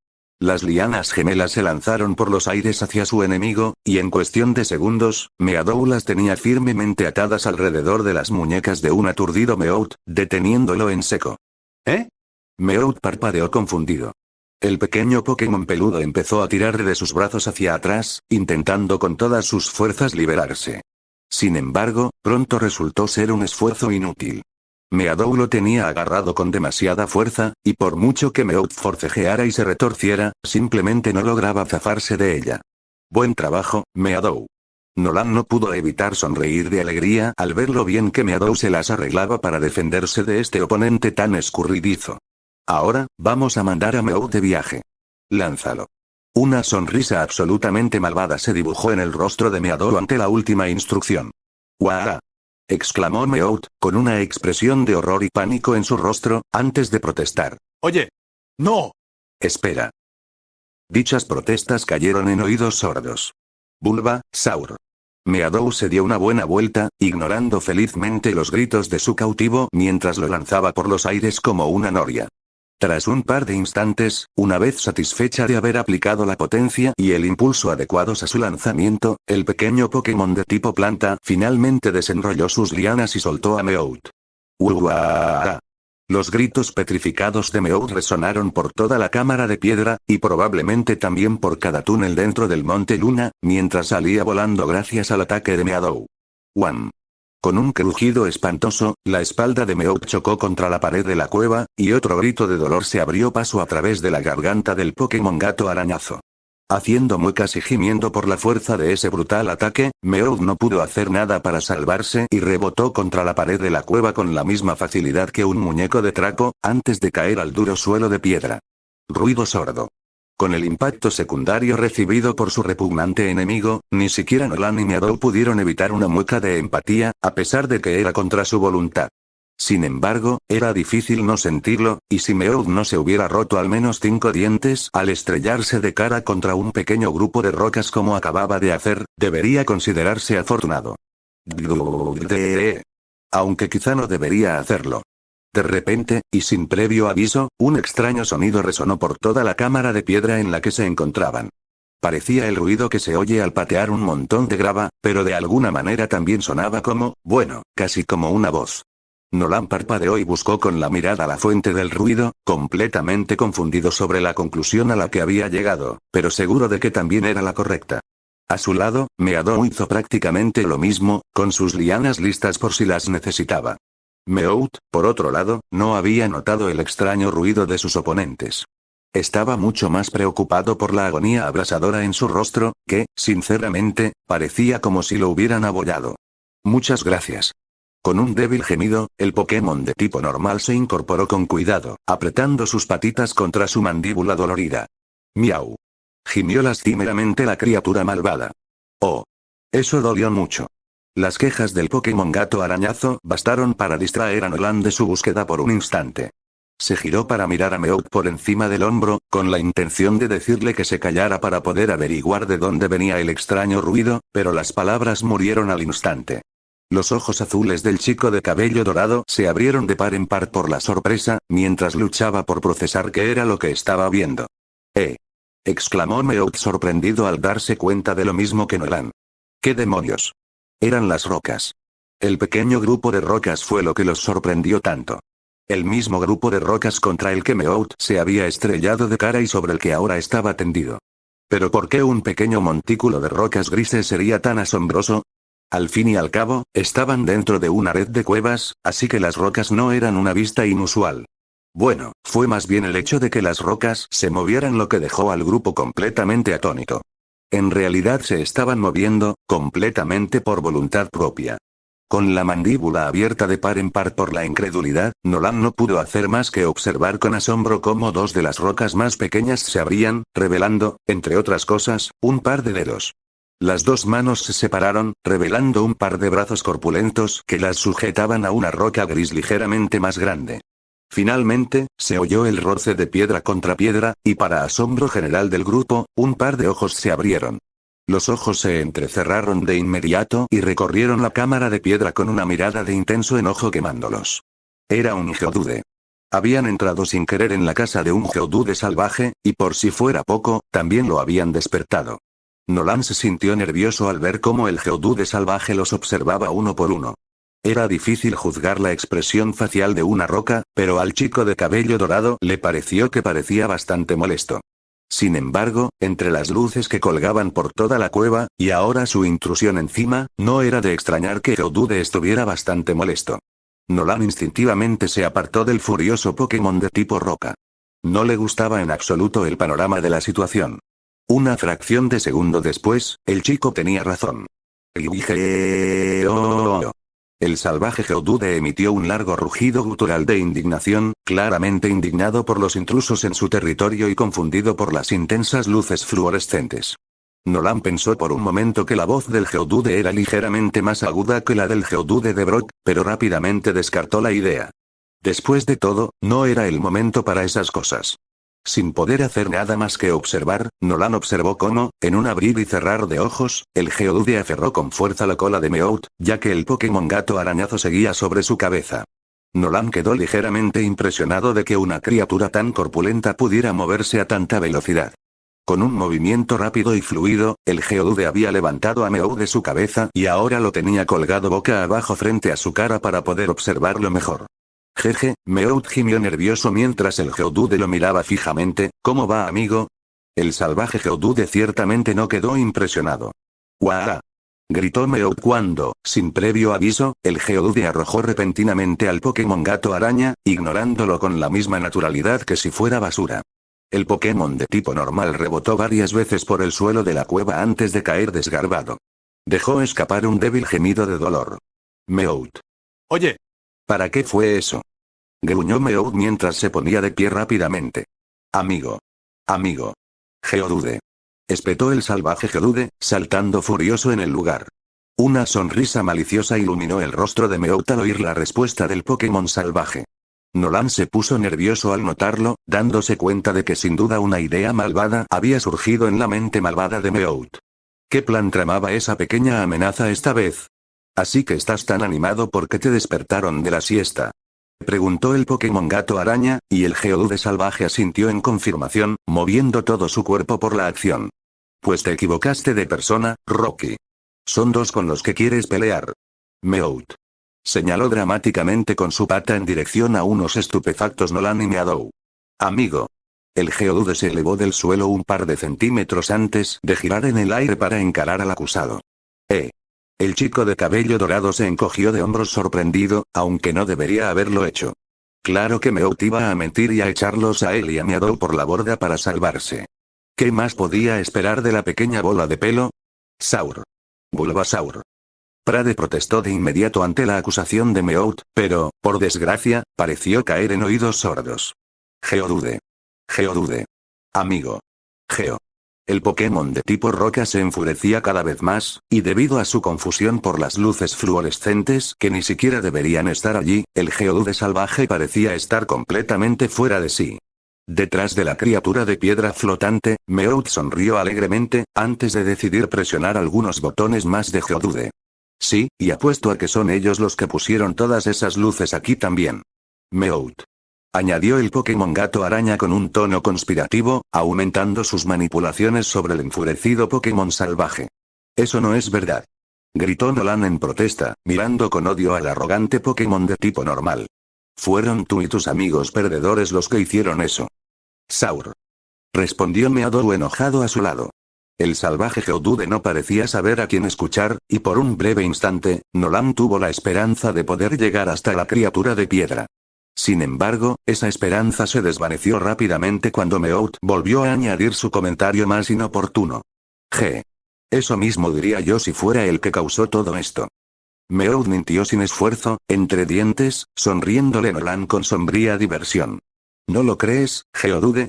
Las lianas gemelas se lanzaron por los aires hacia su enemigo, y en cuestión de segundos, Meadow las tenía firmemente atadas alrededor de las muñecas de un aturdido Meowth, deteniéndolo en seco. ¿Eh? Meowth parpadeó confundido. El pequeño Pokémon peludo empezó a tirar de sus brazos hacia atrás, intentando con todas sus fuerzas liberarse. Sin embargo, pronto resultó ser un esfuerzo inútil. Meadow lo tenía agarrado con demasiada fuerza, y por mucho que Meowth forcejeara y se retorciera, simplemente no lograba zafarse de ella. «Buen trabajo, Meadow». Nolan no pudo evitar sonreír de alegría al ver lo bien que Meadow se las arreglaba para defenderse de este oponente tan escurridizo. «Ahora, vamos a mandar a Meowth de viaje. Lánzalo». Una sonrisa absolutamente malvada se dibujó en el rostro de Meadow ante la última instrucción. «¡Guau!», exclamó Meowth, con una expresión de horror y pánico en su rostro, antes de protestar. «Oye. ¡No!». «Espera». Dichas protestas cayeron en oídos sordos. Bulbasaur. Meadow se dio una buena vuelta, ignorando felizmente los gritos de su cautivo mientras lo lanzaba por los aires como una noria. Tras un par de instantes, una vez satisfecha de haber aplicado la potencia y el impulso adecuados a su lanzamiento, el pequeño Pokémon de tipo planta finalmente desenrolló sus lianas y soltó a Meowth. ¡Uah! Los gritos petrificados de Meowth resonaron por toda la cámara de piedra, y probablemente también por cada túnel dentro del Monte Luna, mientras salía volando gracias al ataque de Meadow. ¡Wham! Con un crujido espantoso, la espalda de Meowth chocó contra la pared de la cueva, y otro grito de dolor se abrió paso a través de la garganta del Pokémon gato arañazo. Haciendo muecas y gimiendo por la fuerza de ese brutal ataque, Meowth no pudo hacer nada para salvarse y rebotó contra la pared de la cueva con la misma facilidad que un muñeco de trapo, antes de caer al duro suelo de piedra. Ruido sordo. Con el impacto secundario recibido por su repugnante enemigo, ni siquiera Nolan ni Meadow pudieron evitar una mueca de empatía, a pesar de que era contra su voluntad. Sin embargo, era difícil no sentirlo, y si Meowth no se hubiera roto al menos 5 dientes al estrellarse de cara contra un pequeño grupo de rocas como acababa de hacer, debería considerarse afortunado. Aunque quizá no debería hacerlo. De repente, y sin previo aviso, un extraño sonido resonó por toda la cámara de piedra en la que se encontraban. Parecía el ruido que se oye al patear un montón de grava, pero de alguna manera también sonaba como, bueno, casi como una voz. Nolan parpadeó y buscó con la mirada la fuente del ruido, completamente confundido sobre la conclusión a la que había llegado, pero seguro de que también era la correcta. A su lado, Meadow hizo prácticamente lo mismo, con sus lianas listas por si las necesitaba. Meowth, por otro lado, no había notado el extraño ruido de sus oponentes. Estaba mucho más preocupado por la agonía abrasadora en su rostro, que, sinceramente, parecía como si lo hubieran abollado. «Muchas gracias». Con un débil gemido, el Pokémon de tipo normal se incorporó con cuidado, apretando sus patitas contra su mandíbula dolorida. «Miau». Gimió lastimeramente la criatura malvada. «Oh. Eso dolió mucho». Las quejas del Pokémon gato arañazo bastaron para distraer a Nolan de su búsqueda por un instante. Se giró para mirar a Meowth por encima del hombro, con la intención de decirle que se callara para poder averiguar de dónde venía el extraño ruido, pero las palabras murieron al instante. Los ojos azules del chico de cabello dorado se abrieron de par en par por la sorpresa, mientras luchaba por procesar qué era lo que estaba viendo. Exclamó Meowth sorprendido al darse cuenta de lo mismo que Nolan. ¿Qué demonios? Eran las rocas. El pequeño grupo de rocas fue lo que los sorprendió tanto. El mismo grupo de rocas contra el que Meowth se había estrellado de cara y sobre el que ahora estaba tendido. ¿Pero por qué un pequeño montículo de rocas grises sería tan asombroso? Al fin y al cabo, estaban dentro de una red de cuevas, así que las rocas no eran una vista inusual. Bueno, fue más bien el hecho de que las rocas se movieran lo que dejó al grupo completamente atónito. En realidad se estaban moviendo, completamente por voluntad propia. Con la mandíbula abierta de par en par por la incredulidad, Nolan no pudo hacer más que observar con asombro cómo 2 de las rocas más pequeñas se abrían, revelando, entre otras cosas, un par de dedos. Las dos manos se separaron, revelando un par de brazos corpulentos que las sujetaban a una roca gris ligeramente más grande. Finalmente, se oyó el roce de piedra contra piedra, y para asombro general del grupo, un par de ojos se abrieron. Los ojos se entrecerraron de inmediato y recorrieron la cámara de piedra con una mirada de intenso enojo quemándolos. Era un Geodude. Habían entrado sin querer en la casa de un Geodude salvaje, y por si fuera poco, también lo habían despertado. Nolan se sintió nervioso al ver cómo el Geodude salvaje los observaba uno por uno. Era difícil juzgar la expresión facial de una roca, pero al chico de cabello dorado le pareció que parecía bastante molesto. Sin embargo, entre las luces que colgaban por toda la cueva, y ahora su intrusión encima, no era de extrañar que Geodude estuviera bastante molesto. Nolan instintivamente se apartó del furioso Pokémon de tipo roca. No le gustaba en absoluto el panorama de la situación. Una fracción de segundo después, el chico tenía razón. El salvaje Geodude emitió un largo rugido gutural de indignación, claramente indignado por los intrusos en su territorio y confundido por las intensas luces fluorescentes. Nolan pensó por un momento que la voz del Geodude era ligeramente más aguda que la del Geodude de Brock, pero rápidamente descartó la idea. Después de todo, no era el momento para esas cosas. Sin poder hacer nada más que observar, Nolan observó cómo, en un abrir y cerrar de ojos, el Geodude aferró con fuerza la cola de Meowth, ya que el Pokémon gato arañazo seguía sobre su cabeza. Nolan quedó ligeramente impresionado de que una criatura tan corpulenta pudiera moverse a tanta velocidad. Con un movimiento rápido y fluido, el Geodude había levantado a Meowth de su cabeza y ahora lo tenía colgado boca abajo frente a su cara para poder observarlo mejor. Jeje, Meowth gimió nervioso mientras el Geodude lo miraba fijamente. ¿Cómo va, amigo? El salvaje Geodude ciertamente no quedó impresionado. ¡Guau! Gritó Meowth cuando, sin previo aviso, el Geodude arrojó repentinamente al Pokémon gato araña, ignorándolo con la misma naturalidad que si fuera basura. El Pokémon de tipo normal rebotó varias veces por el suelo de la cueva antes de caer desgarbado. Dejó escapar un débil gemido de dolor. Meowth. Oye. ¿Para qué fue eso? Gruñó Meowth mientras se ponía de pie rápidamente. Amigo. Amigo. Geodude. Espetó el salvaje Geodude, saltando furioso en el lugar. Una sonrisa maliciosa iluminó el rostro de Meowth al oír la respuesta del Pokémon salvaje. Nolan se puso nervioso al notarlo, dándose cuenta de que sin duda una idea malvada había surgido en la mente malvada de Meowth. ¿Qué plan tramaba esa pequeña amenaza esta vez? Así que estás tan animado porque te despertaron de la siesta. Preguntó el Pokémon gato araña, y el Geodude salvaje asintió en confirmación, moviendo todo su cuerpo por la acción. Pues te equivocaste de persona, Rocky. Son dos con los que quieres pelear. Meowth. Señaló dramáticamente con su pata en dirección a unos estupefactos Nolan y Meadow. Amigo. El Geodude se elevó del suelo un par de centímetros antes de girar en el aire para encarar al acusado. El chico de cabello dorado se encogió de hombros sorprendido, aunque no debería haberlo hecho. Claro que Meowth iba a mentir y a echarlos a él y a Meadow por la borda para salvarse. ¿Qué más podía esperar de la pequeña bola de pelo? Saur. Bulbasaur. Prade protestó de inmediato ante la acusación de Meowth, pero, por desgracia, pareció caer en oídos sordos. Geodude. Geodude. Amigo. Geo. El Pokémon de tipo roca se enfurecía cada vez más, y debido a su confusión por las luces fluorescentes que ni siquiera deberían estar allí, el Geodude salvaje parecía estar completamente fuera de sí. Detrás de la criatura de piedra flotante, Meowth sonrió alegremente, antes de decidir presionar algunos botones más de Geodude. Sí, y apuesto a que son ellos los que pusieron todas esas luces aquí también. Meowth. Añadió el Pokémon gato araña con un tono conspirativo, aumentando sus manipulaciones sobre el enfurecido Pokémon salvaje. Eso no es verdad. Gritó Nolan en protesta, mirando con odio al arrogante Pokémon de tipo normal. Fueron tú y tus amigos perdedores los que hicieron eso. Saur. Respondió Meadow enojado a su lado. El salvaje Geodude no parecía saber a quién escuchar, y por un breve instante, Nolan tuvo la esperanza de poder llegar hasta la criatura de piedra. Sin embargo, esa esperanza se desvaneció rápidamente cuando Meowth volvió a añadir su comentario más inoportuno. Eso mismo diría yo si fuera el que causó todo esto. Meowth mintió sin esfuerzo, entre dientes, sonriéndole Nolan con sombría diversión. ¿No lo crees, Geodude?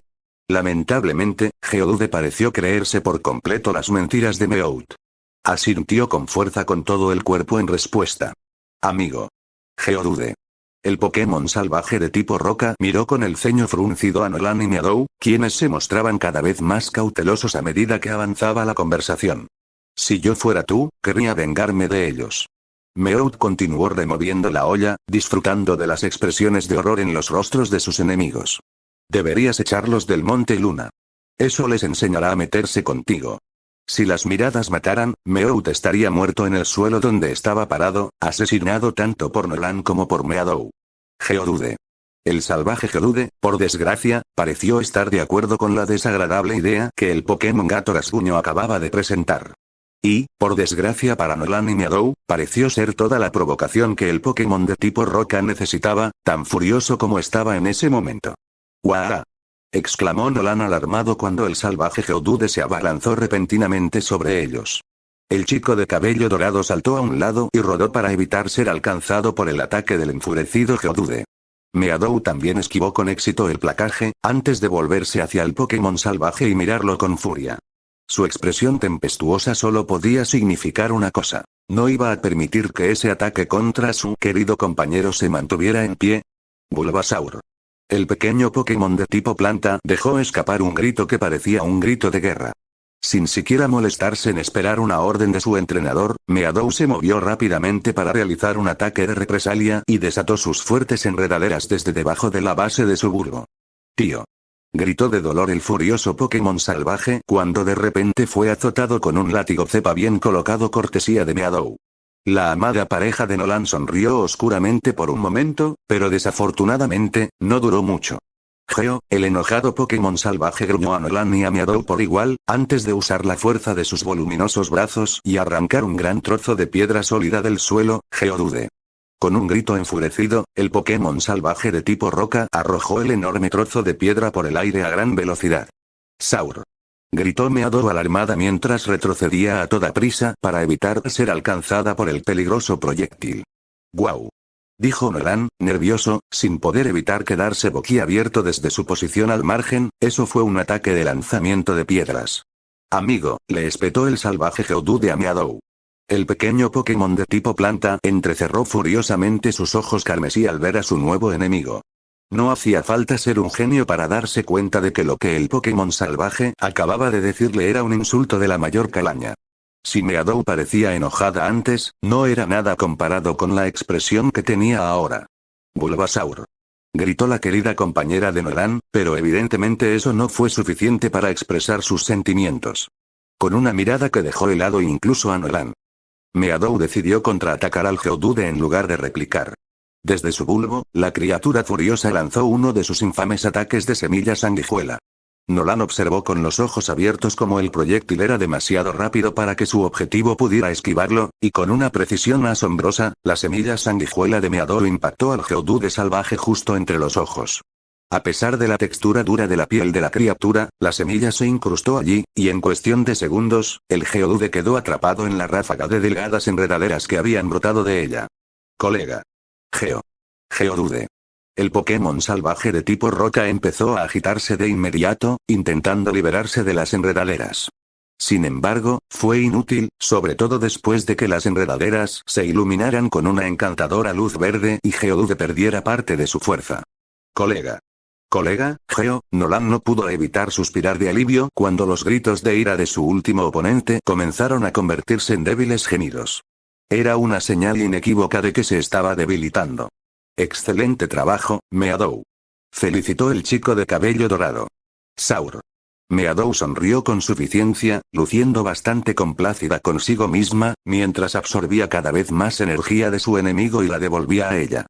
Lamentablemente, Geodude pareció creerse por completo las mentiras de Meowth. Asintió con fuerza con todo el cuerpo en respuesta. Amigo. Geodude. El Pokémon salvaje de tipo roca miró con el ceño fruncido a Nolan y Meadow, quienes se mostraban cada vez más cautelosos a medida que avanzaba la conversación. Si yo fuera tú, querría vengarme de ellos. Meowth continuó removiendo la olla, disfrutando de las expresiones de horror en los rostros de sus enemigos. Deberías echarlos del Monte Luna. Eso les enseñará a meterse contigo. Si las miradas mataran, Meowth estaría muerto en el suelo donde estaba parado, asesinado tanto por Nolan como por Meadow. Geodude. El salvaje Geodude, por desgracia, pareció estar de acuerdo con la desagradable idea que el Pokémon gato rasguño acababa de presentar. Y, por desgracia para Nolan y Meadow, pareció ser toda la provocación que el Pokémon de tipo roca necesitaba, tan furioso como estaba en ese momento. ¡Guau! Exclamó Nolan alarmado cuando el salvaje Geodude se abalanzó repentinamente sobre ellos. El chico de cabello dorado saltó a un lado y rodó para evitar ser alcanzado por el ataque del enfurecido Geodude. Meadow también esquivó con éxito el placaje, antes de volverse hacia el Pokémon salvaje y mirarlo con furia. Su expresión tempestuosa solo podía significar una cosa. No iba a permitir que ese ataque contra su querido compañero se mantuviera en pie. Bulbasaur. El pequeño Pokémon de tipo planta dejó escapar un grito que parecía un grito de guerra. Sin siquiera molestarse en esperar una orden de su entrenador, Meadow se movió rápidamente para realizar un ataque de represalia y desató sus fuertes enredaderas desde debajo de la base de su bulbo. ¡Tío! Gritó de dolor el furioso Pokémon salvaje cuando de repente fue azotado con un látigo cepa bien colocado cortesía de Meadow. La amada pareja de Nolan sonrió oscuramente por un momento, pero desafortunadamente, no duró mucho. Geo, el enojado Pokémon salvaje gruñó a Nolan y a Meadow por igual, antes de usar la fuerza de sus voluminosos brazos y arrancar un gran trozo de piedra sólida del suelo. Geodude. Con un grito enfurecido, el Pokémon salvaje de tipo roca arrojó el enorme trozo de piedra por el aire a gran velocidad. ¡Saur! Gritó Meadow alarmada mientras retrocedía a toda prisa para evitar ser alcanzada por el peligroso proyectil. ¡Guau! Dijo Nolan, nervioso, sin poder evitar quedarse boquiabierto desde su posición al margen. Eso fue un ataque de lanzamiento de piedras. Amigo, le espetó el salvaje Geodude a Meadow. El pequeño Pokémon de tipo planta entrecerró furiosamente sus ojos carmesí al ver a su nuevo enemigo. No hacía falta ser un genio para darse cuenta de que lo que el Pokémon salvaje acababa de decirle era un insulto de la mayor calaña. Si Meadow parecía enojada antes, no era nada comparado con la expresión que tenía ahora. Bulbasaur. Gritó la querida compañera de Nolan, pero evidentemente eso no fue suficiente para expresar sus sentimientos. Con una mirada que dejó helado incluso a Nolan. Meadow decidió contraatacar al Geodude en lugar de replicar. Desde su bulbo, la criatura furiosa lanzó uno de sus infames ataques de semilla sanguijuela. Nolan observó con los ojos abiertos cómo el proyectil era demasiado rápido para que su objetivo pudiera esquivarlo, y con una precisión asombrosa, la semilla sanguijuela de Meadow impactó al Geodude salvaje justo entre los ojos. A pesar de la textura dura de la piel de la criatura, la semilla se incrustó allí, y en cuestión de segundos, el Geodude quedó atrapado en la ráfaga de delgadas enredaderas que habían brotado de ella. Colega. Geodude. El Pokémon salvaje de tipo roca empezó a agitarse de inmediato, intentando liberarse de las enredaderas. Sin embargo, fue inútil, sobre todo después de que las enredaderas se iluminaran con una encantadora luz verde y Geodude perdiera parte de su fuerza. Colega, Geo. Nolan no pudo evitar suspirar de alivio cuando los gritos de ira de su último oponente comenzaron a convertirse en débiles gemidos. Era una señal inequívoca de que se estaba debilitando. Excelente trabajo, Meadow. Felicitó el chico de cabello dorado. Saur. Meadow sonrió con suficiencia, luciendo bastante complacida consigo misma, mientras absorbía cada vez más energía de su enemigo y la devolvía a ella.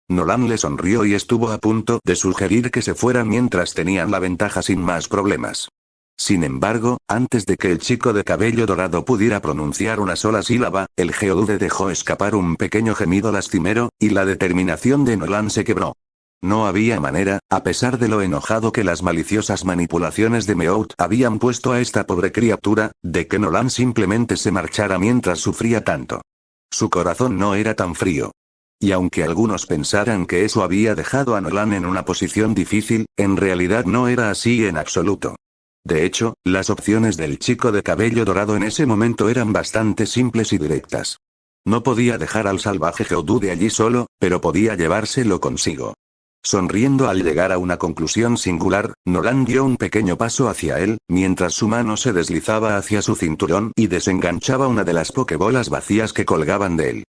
Nolan le sonrió y estuvo a punto de sugerir que se fuera mientras tenían la ventaja sin más problemas. Sin embargo, antes de que el chico de cabello dorado pudiera pronunciar una sola sílaba, el Geodude dejó escapar un pequeño gemido lastimero, y la determinación de Nolan se quebró. No había manera, a pesar de lo enojado que las maliciosas manipulaciones de Meowth habían puesto a esta pobre criatura, de que Nolan simplemente se marchara mientras sufría tanto. Su corazón no era tan frío. Y aunque algunos pensaran que eso había dejado a Nolan en una posición difícil, en realidad no era así en absoluto. De hecho, las opciones del chico de cabello dorado en ese momento eran bastante simples y directas. No podía dejar al salvaje Geodude allí solo, pero podía llevárselo consigo. Sonriendo al llegar a una conclusión singular, Nolan dio un pequeño paso hacia él, mientras su mano se deslizaba hacia su cinturón y desenganchaba una de las pokebolas vacías que colgaban de él.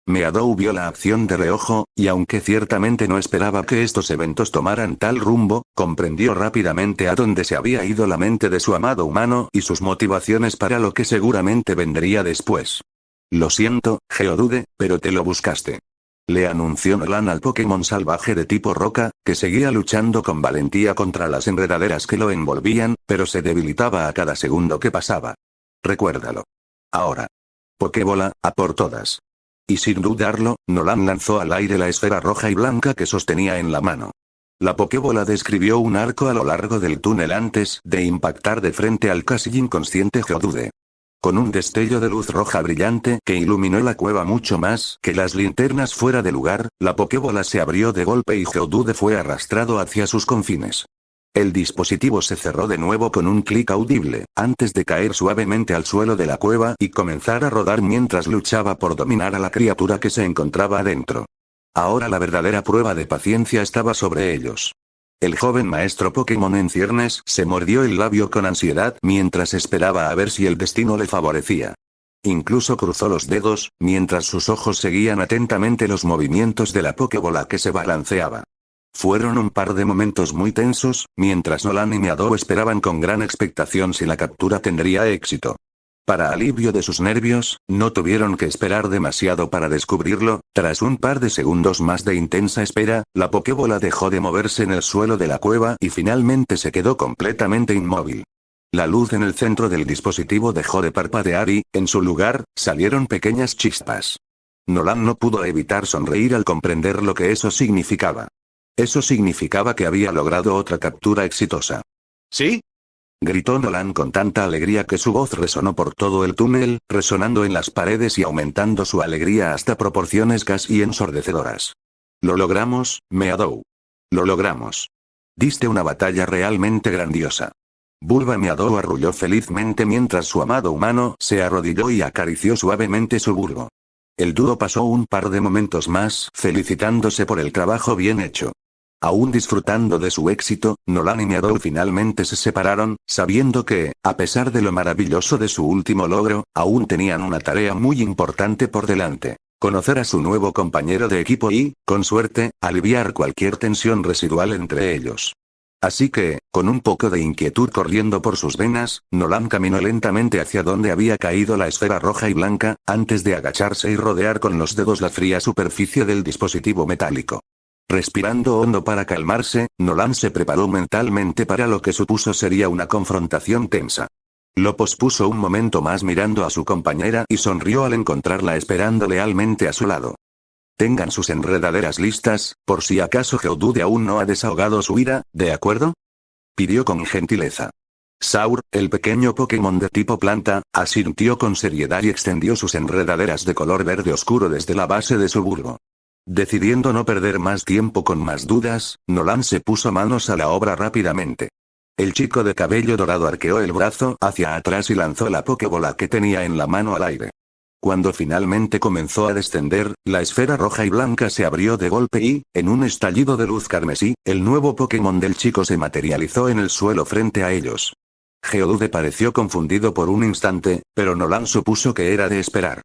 Meadow vio la acción de reojo, y aunque ciertamente no esperaba que estos eventos tomaran tal rumbo, comprendió rápidamente a dónde se había ido la mente de su amado humano y sus motivaciones para lo que seguramente vendría después. Lo siento, Geodude, pero te lo buscaste. Le anunció Nolan al Pokémon salvaje de tipo roca, que seguía luchando con valentía contra las enredaderas que lo envolvían, pero se debilitaba a cada segundo que pasaba. Recuérdalo. Ahora. Pokébola, a por todas. Y sin dudarlo, Nolan lanzó al aire la esfera roja y blanca que sostenía en la mano. La Pokébola describió un arco a lo largo del túnel antes de impactar de frente al casi inconsciente Geodude. Con un destello de luz roja brillante que iluminó la cueva mucho más que las linternas fuera de lugar, la Pokébola se abrió de golpe y Geodude fue arrastrado hacia sus confines. El dispositivo se cerró de nuevo con un clic audible, antes de caer suavemente al suelo de la cueva y comenzar a rodar mientras luchaba por dominar a la criatura que se encontraba adentro. Ahora la verdadera prueba de paciencia estaba sobre ellos. El joven maestro Pokémon en ciernes se mordió el labio con ansiedad mientras esperaba a ver si el destino le favorecía. Incluso cruzó los dedos, mientras sus ojos seguían atentamente los movimientos de la Pokébola que se balanceaba. Fueron un par de momentos muy tensos, mientras Nolan y Meadow esperaban con gran expectación si la captura tendría éxito. Para alivio de sus nervios, no tuvieron que esperar demasiado para descubrirlo. Tras un par de segundos más de intensa espera, la Pokébola dejó de moverse en el suelo de la cueva y finalmente se quedó completamente inmóvil. La luz en el centro del dispositivo dejó de parpadear y, en su lugar, salieron pequeñas chispas. Nolan no pudo evitar sonreír al comprender lo que eso significaba. Eso significaba que había logrado otra captura exitosa. ¿Sí? Gritó Nolan con tanta alegría que su voz resonó por todo el túnel, resonando en las paredes y aumentando su alegría hasta proporciones casi ensordecedoras. Lo logramos, Meadow. Lo logramos. Diste una batalla realmente grandiosa. Bulba Meadow arrulló felizmente mientras su amado humano se arrodilló y acarició suavemente su bulbo. El dúo pasó un par de momentos más felicitándose por el trabajo bien hecho. Aún disfrutando de su éxito, Nolan y Meadow finalmente se separaron, sabiendo que, a pesar de lo maravilloso de su último logro, aún tenían una tarea muy importante por delante: conocer a su nuevo compañero de equipo y, con suerte, aliviar cualquier tensión residual entre ellos. Así que, con un poco de inquietud corriendo por sus venas, Nolan caminó lentamente hacia donde había caído la esfera roja y blanca, antes de agacharse y rodear con los dedos la fría superficie del dispositivo metálico. Respirando hondo para calmarse, Nolan se preparó mentalmente para lo que supuso sería una confrontación tensa. Lo pospuso un momento más mirando a su compañera y sonrió al encontrarla esperando lealmente a su lado. Tengan sus enredaderas listas, por si acaso Geodude aún no ha desahogado su ira, ¿de acuerdo? Pidió con gentileza. Saur, el pequeño Pokémon de tipo planta, asintió con seriedad y extendió sus enredaderas de color verde oscuro desde la base de su bulbo. Decidiendo no perder más tiempo con más dudas, Nolan se puso manos a la obra rápidamente. El chico de cabello dorado arqueó el brazo hacia atrás y lanzó la Pokébola que tenía en la mano al aire. Cuando finalmente comenzó a descender, la esfera roja y blanca se abrió de golpe y, en un estallido de luz carmesí, el nuevo Pokémon del chico se materializó en el suelo frente a ellos. Geodude pareció confundido por un instante, pero Nolan supuso que era de esperar.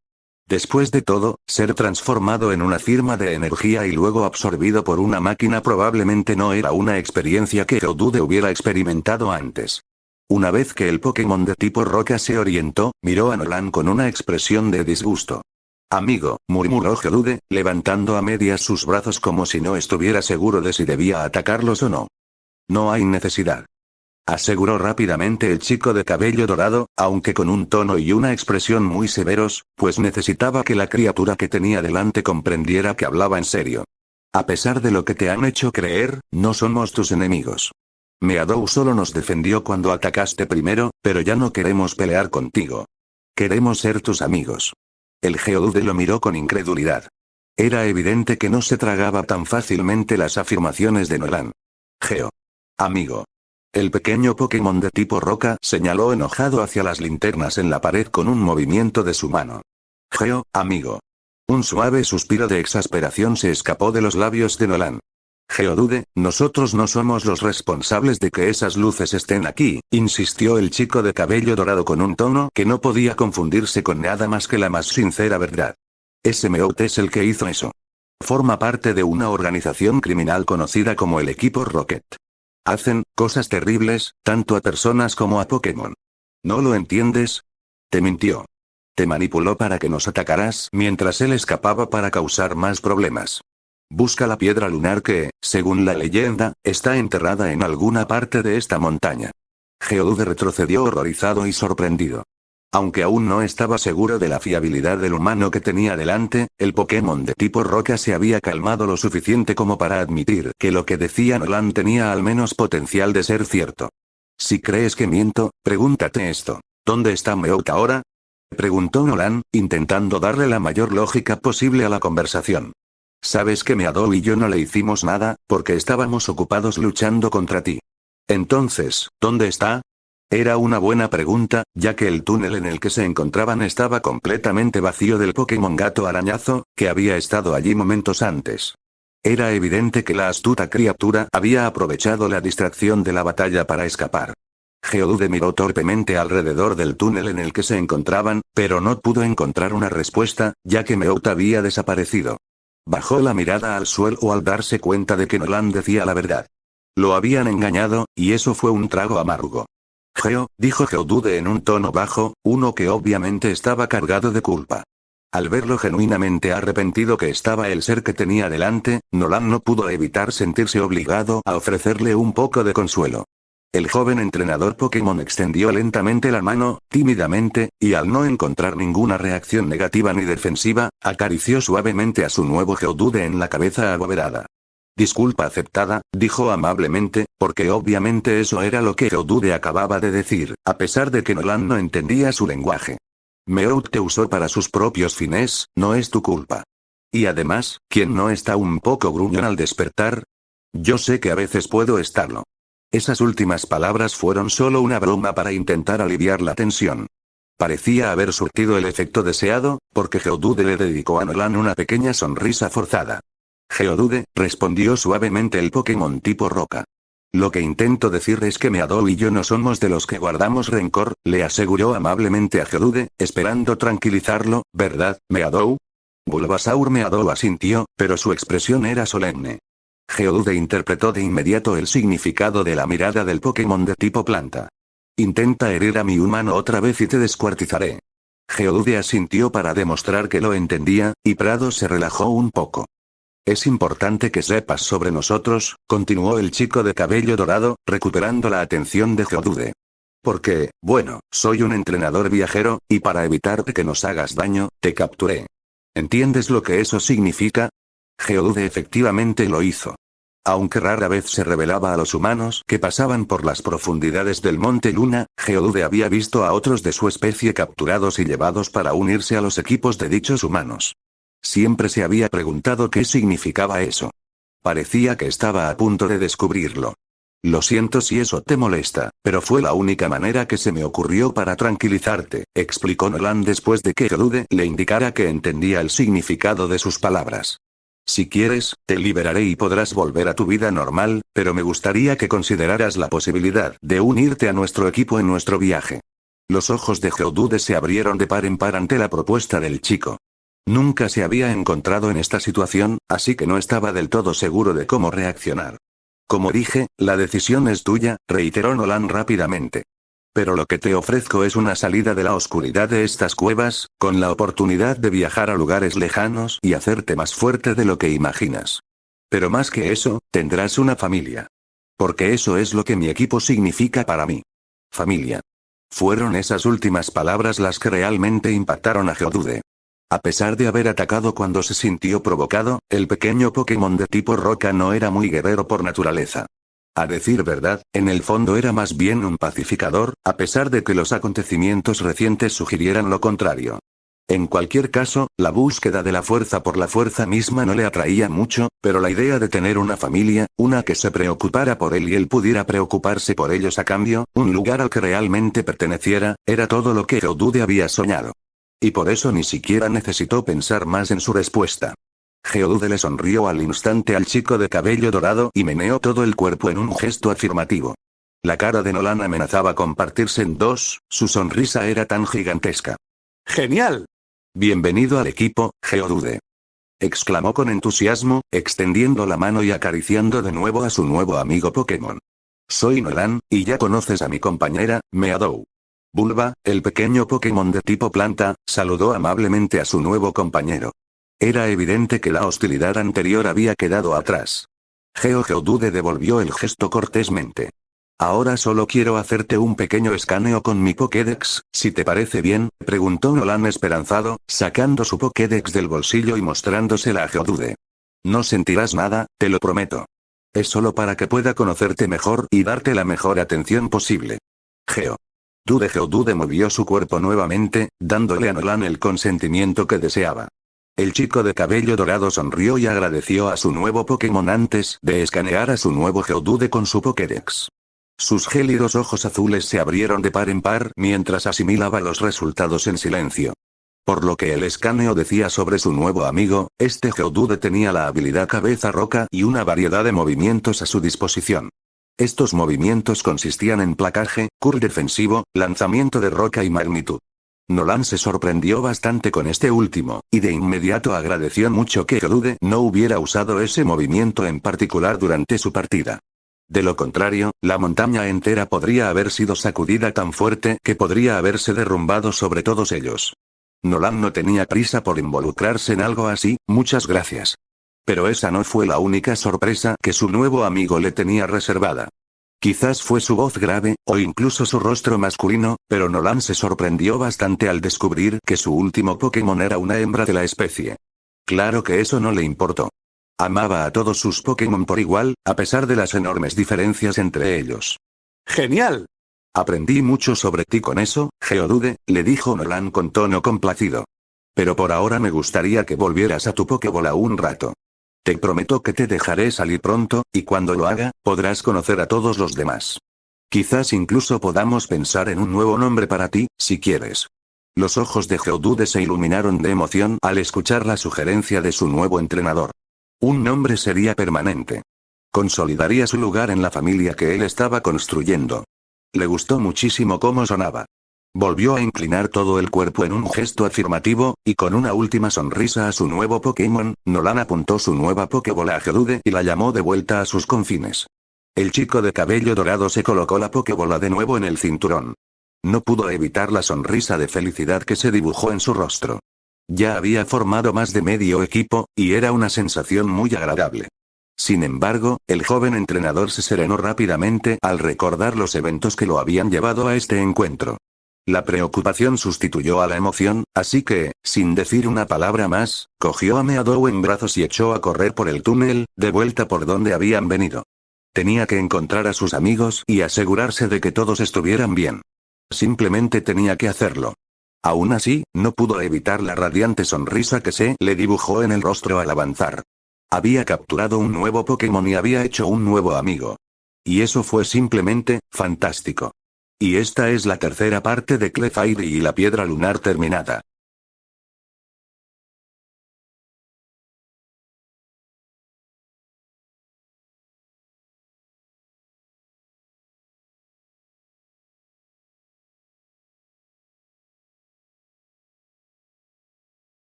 Después de todo, ser transformado en una firma de energía y luego absorbido por una máquina probablemente no era una experiencia que Geodude hubiera experimentado antes. Una vez que el Pokémon de tipo roca se orientó, miró a Nolan con una expresión de disgusto. Amigo, murmuró Geodude, levantando a medias sus brazos como si no estuviera seguro de si debía atacarlos o no. No hay necesidad. Aseguró rápidamente el chico de cabello dorado, aunque con un tono y una expresión muy severos, pues necesitaba que la criatura que tenía delante comprendiera que hablaba en serio. A pesar de lo que te han hecho creer, no somos tus enemigos. Meadow solo nos defendió cuando atacaste primero, pero ya no queremos pelear contigo. Queremos ser tus amigos. El Geodude lo miró con incredulidad. Era evidente que no se tragaba tan fácilmente las afirmaciones de Nolan. Geo. Amigo. El pequeño Pokémon de tipo roca señaló enojado hacia las linternas en la pared con un movimiento de su mano. Geo, amigo. Un suave suspiro de exasperación se escapó de los labios de Nolan. Geodude, nosotros no somos los responsables de que esas luces estén aquí, insistió el chico de cabello dorado con un tono que no podía confundirse con nada más que la más sincera verdad. Ese Meowth es el que hizo eso. Forma parte de una organización criminal conocida como el Equipo Rocket. Hacen cosas terribles, tanto a personas como a Pokémon. ¿No lo entiendes? Te mintió. Te manipuló para que nos atacaras mientras él escapaba para causar más problemas. Busca la piedra lunar que, según la leyenda, está enterrada en alguna parte de esta montaña. Geodude retrocedió horrorizado y sorprendido. Aunque aún no estaba seguro de la fiabilidad del humano que tenía delante, el Pokémon de tipo roca se había calmado lo suficiente como para admitir que lo que decía Nolan tenía al menos potencial de ser cierto. Si crees que miento, pregúntate esto. ¿Dónde está Meowth ahora? Preguntó Nolan, intentando darle la mayor lógica posible a la conversación. Sabes que Meadow y yo no le hicimos nada, porque estábamos ocupados luchando contra ti. Entonces, ¿dónde está? Era una buena pregunta, ya que el túnel en el que se encontraban estaba completamente vacío del Pokémon gato arañazo, que había estado allí momentos antes. Era evidente que la astuta criatura había aprovechado la distracción de la batalla para escapar. Geodude miró torpemente alrededor del túnel en el que se encontraban, pero no pudo encontrar una respuesta, ya que Meowth había desaparecido. Bajó la mirada al suelo al darse cuenta de que Nolan decía la verdad. Lo habían engañado, y eso fue un trago amargo. Geo, dijo Geodude en un tono bajo, uno que obviamente estaba cargado de culpa. Al ver lo genuinamente arrepentido que estaba el ser que tenía delante, Nolan no pudo evitar sentirse obligado a ofrecerle un poco de consuelo. El joven entrenador Pokémon extendió lentamente la mano, tímidamente, y al no encontrar ninguna reacción negativa ni defensiva, acarició suavemente a su nuevo Geodude en la cabeza abovedada. Disculpa aceptada, dijo amablemente, porque obviamente eso era lo que Geodude acababa de decir, a pesar de que Nolan no entendía su lenguaje. Meowth te usó para sus propios fines, no es tu culpa. Y además, ¿quién no está un poco gruñón al despertar? Yo sé que a veces puedo estarlo. Esas últimas palabras fueron solo una broma para intentar aliviar la tensión. Parecía haber surtido el efecto deseado, porque Geodude le dedicó a Nolan una pequeña sonrisa forzada. Geodude, respondió suavemente el Pokémon tipo roca. Lo que intento decir es que Meadow y yo no somos de los que guardamos rencor, le aseguró amablemente a Geodude, esperando tranquilizarlo, ¿verdad, Meadow? Bulbasaur Meadow asintió, pero su expresión era solemne. Geodude interpretó de inmediato el significado de la mirada del Pokémon de tipo planta. Intenta herir a mi humano otra vez y te descuartizaré. Geodude asintió para demostrar que lo entendía, y Prado se relajó un poco. Es importante que sepas sobre nosotros, continuó el chico de cabello dorado, recuperando la atención de Geodude. Porque, bueno, soy un entrenador viajero, y para evitar que nos hagas daño, te capturé. ¿Entiendes lo que eso significa? Geodude efectivamente lo hizo. Aunque rara vez se revelaba a los humanos que pasaban por las profundidades del Monte Luna, Geodude había visto a otros de su especie capturados y llevados para unirse a los equipos de dichos humanos. Siempre se había preguntado qué significaba eso. Parecía que estaba a punto de descubrirlo. Lo siento si eso te molesta, pero fue la única manera que se me ocurrió para tranquilizarte, explicó Nolan después de que Geodude le indicara que entendía el significado de sus palabras. Si quieres, te liberaré y podrás volver a tu vida normal, pero me gustaría que consideraras la posibilidad de unirte a nuestro equipo en nuestro viaje. Los ojos de Geodude se abrieron de par en par ante la propuesta del chico. Nunca se había encontrado en esta situación, así que no estaba del todo seguro de cómo reaccionar. Como dije, la decisión es tuya, reiteró Nolan rápidamente. Pero lo que te ofrezco es una salida de la oscuridad de estas cuevas, con la oportunidad de viajar a lugares lejanos y hacerte más fuerte de lo que imaginas. Pero más que eso, tendrás una familia. Porque eso es lo que mi equipo significa para mí. Familia. Fueron esas últimas palabras las que realmente impactaron a Geodude. A pesar de haber atacado cuando se sintió provocado, el pequeño Pokémon de tipo roca no era muy guerrero por naturaleza. A decir verdad, en el fondo era más bien un pacificador, a pesar de que los acontecimientos recientes sugirieran lo contrario. En cualquier caso, la búsqueda de la fuerza por la fuerza misma no le atraía mucho, pero la idea de tener una familia, una que se preocupara por él y él pudiera preocuparse por ellos a cambio, un lugar al que realmente perteneciera, era todo lo que Geodude había soñado. Y por eso ni siquiera necesitó pensar más en su respuesta. Geodude le sonrió al instante al chico de cabello dorado y meneó todo el cuerpo en un gesto afirmativo. La cara de Nolan amenazaba con partirse en dos, su sonrisa era tan gigantesca. ¡Genial! Bienvenido al equipo, Geodude. Exclamó con entusiasmo, extendiendo la mano y acariciando de nuevo a su nuevo amigo Pokémon. Soy Nolan, y ya conoces a mi compañera, Meadow. Bulba, el pequeño Pokémon de tipo planta, saludó amablemente a su nuevo compañero. Era evidente que la hostilidad anterior había quedado atrás. Geodude devolvió el gesto cortésmente. Ahora solo quiero hacerte un pequeño escaneo con mi Pokédex, si te parece bien, preguntó Nolan esperanzado, sacando su Pokédex del bolsillo y mostrándosela a Geodude. No sentirás nada, te lo prometo. Es solo para que pueda conocerte mejor y darte la mejor atención posible. Geodude movió su cuerpo nuevamente, dándole a Nolan el consentimiento que deseaba. El chico de cabello dorado sonrió y agradeció a su nuevo Pokémon antes de escanear a su nuevo Geodude con su Pokédex. Sus gélidos ojos azules se abrieron de par en par mientras asimilaba los resultados en silencio. Por lo que el escaneo decía sobre su nuevo amigo, este Geodude tenía la habilidad Cabeza Roca y una variedad de movimientos a su disposición. Estos movimientos consistían en placaje, curl defensivo, lanzamiento de roca y magnitud. Nolan se sorprendió bastante con este último, y de inmediato agradeció mucho que Geodude no hubiera usado ese movimiento en particular durante su partida. De lo contrario, la montaña entera podría haber sido sacudida tan fuerte que podría haberse derrumbado sobre todos ellos. Nolan no tenía prisa por involucrarse en algo así, muchas gracias. Pero esa no fue la única sorpresa que su nuevo amigo le tenía reservada. Quizás fue su voz grave, o incluso su rostro masculino, pero Nolan se sorprendió bastante al descubrir que su último Pokémon era una hembra de la especie. Claro que eso no le importó. Amaba a todos sus Pokémon por igual, a pesar de las enormes diferencias entre ellos. ¡Genial! Aprendí mucho sobre ti con eso, Geodude, le dijo Nolan con tono complacido. Pero por ahora me gustaría que volvieras a tu Pokébola un rato. Te prometo que te dejaré salir pronto, y cuando lo haga, podrás conocer a todos los demás. Quizás incluso podamos pensar en un nuevo nombre para ti, si quieres. Los ojos de Geodude se iluminaron de emoción al escuchar la sugerencia de su nuevo entrenador. Un nombre sería permanente. Consolidaría su lugar en la familia que él estaba construyendo. Le gustó muchísimo cómo sonaba. Volvió a inclinar todo el cuerpo en un gesto afirmativo, y con una última sonrisa a su nuevo Pokémon, Nolan apuntó su nueva Pokébola a Geodude y la llamó de vuelta a sus confines. El chico de cabello dorado se colocó la Pokébola de nuevo en el cinturón. No pudo evitar la sonrisa de felicidad que se dibujó en su rostro. Ya había formado más de medio equipo, y era una sensación muy agradable. Sin embargo, el joven entrenador se serenó rápidamente al recordar los eventos que lo habían llevado a este encuentro. La preocupación sustituyó a la emoción, así que, sin decir una palabra más, cogió a Meadow en brazos y echó a correr por el túnel, de vuelta por donde habían venido. Tenía que encontrar a sus amigos y asegurarse de que todos estuvieran bien. Simplemente tenía que hacerlo. Aún así, no pudo evitar la radiante sonrisa que se le dibujó en el rostro al avanzar. Había capturado un nuevo Pokémon y había hecho un nuevo amigo. Y eso fue simplemente fantástico. Y esta es la tercera parte de Clefairy y la piedra lunar terminada.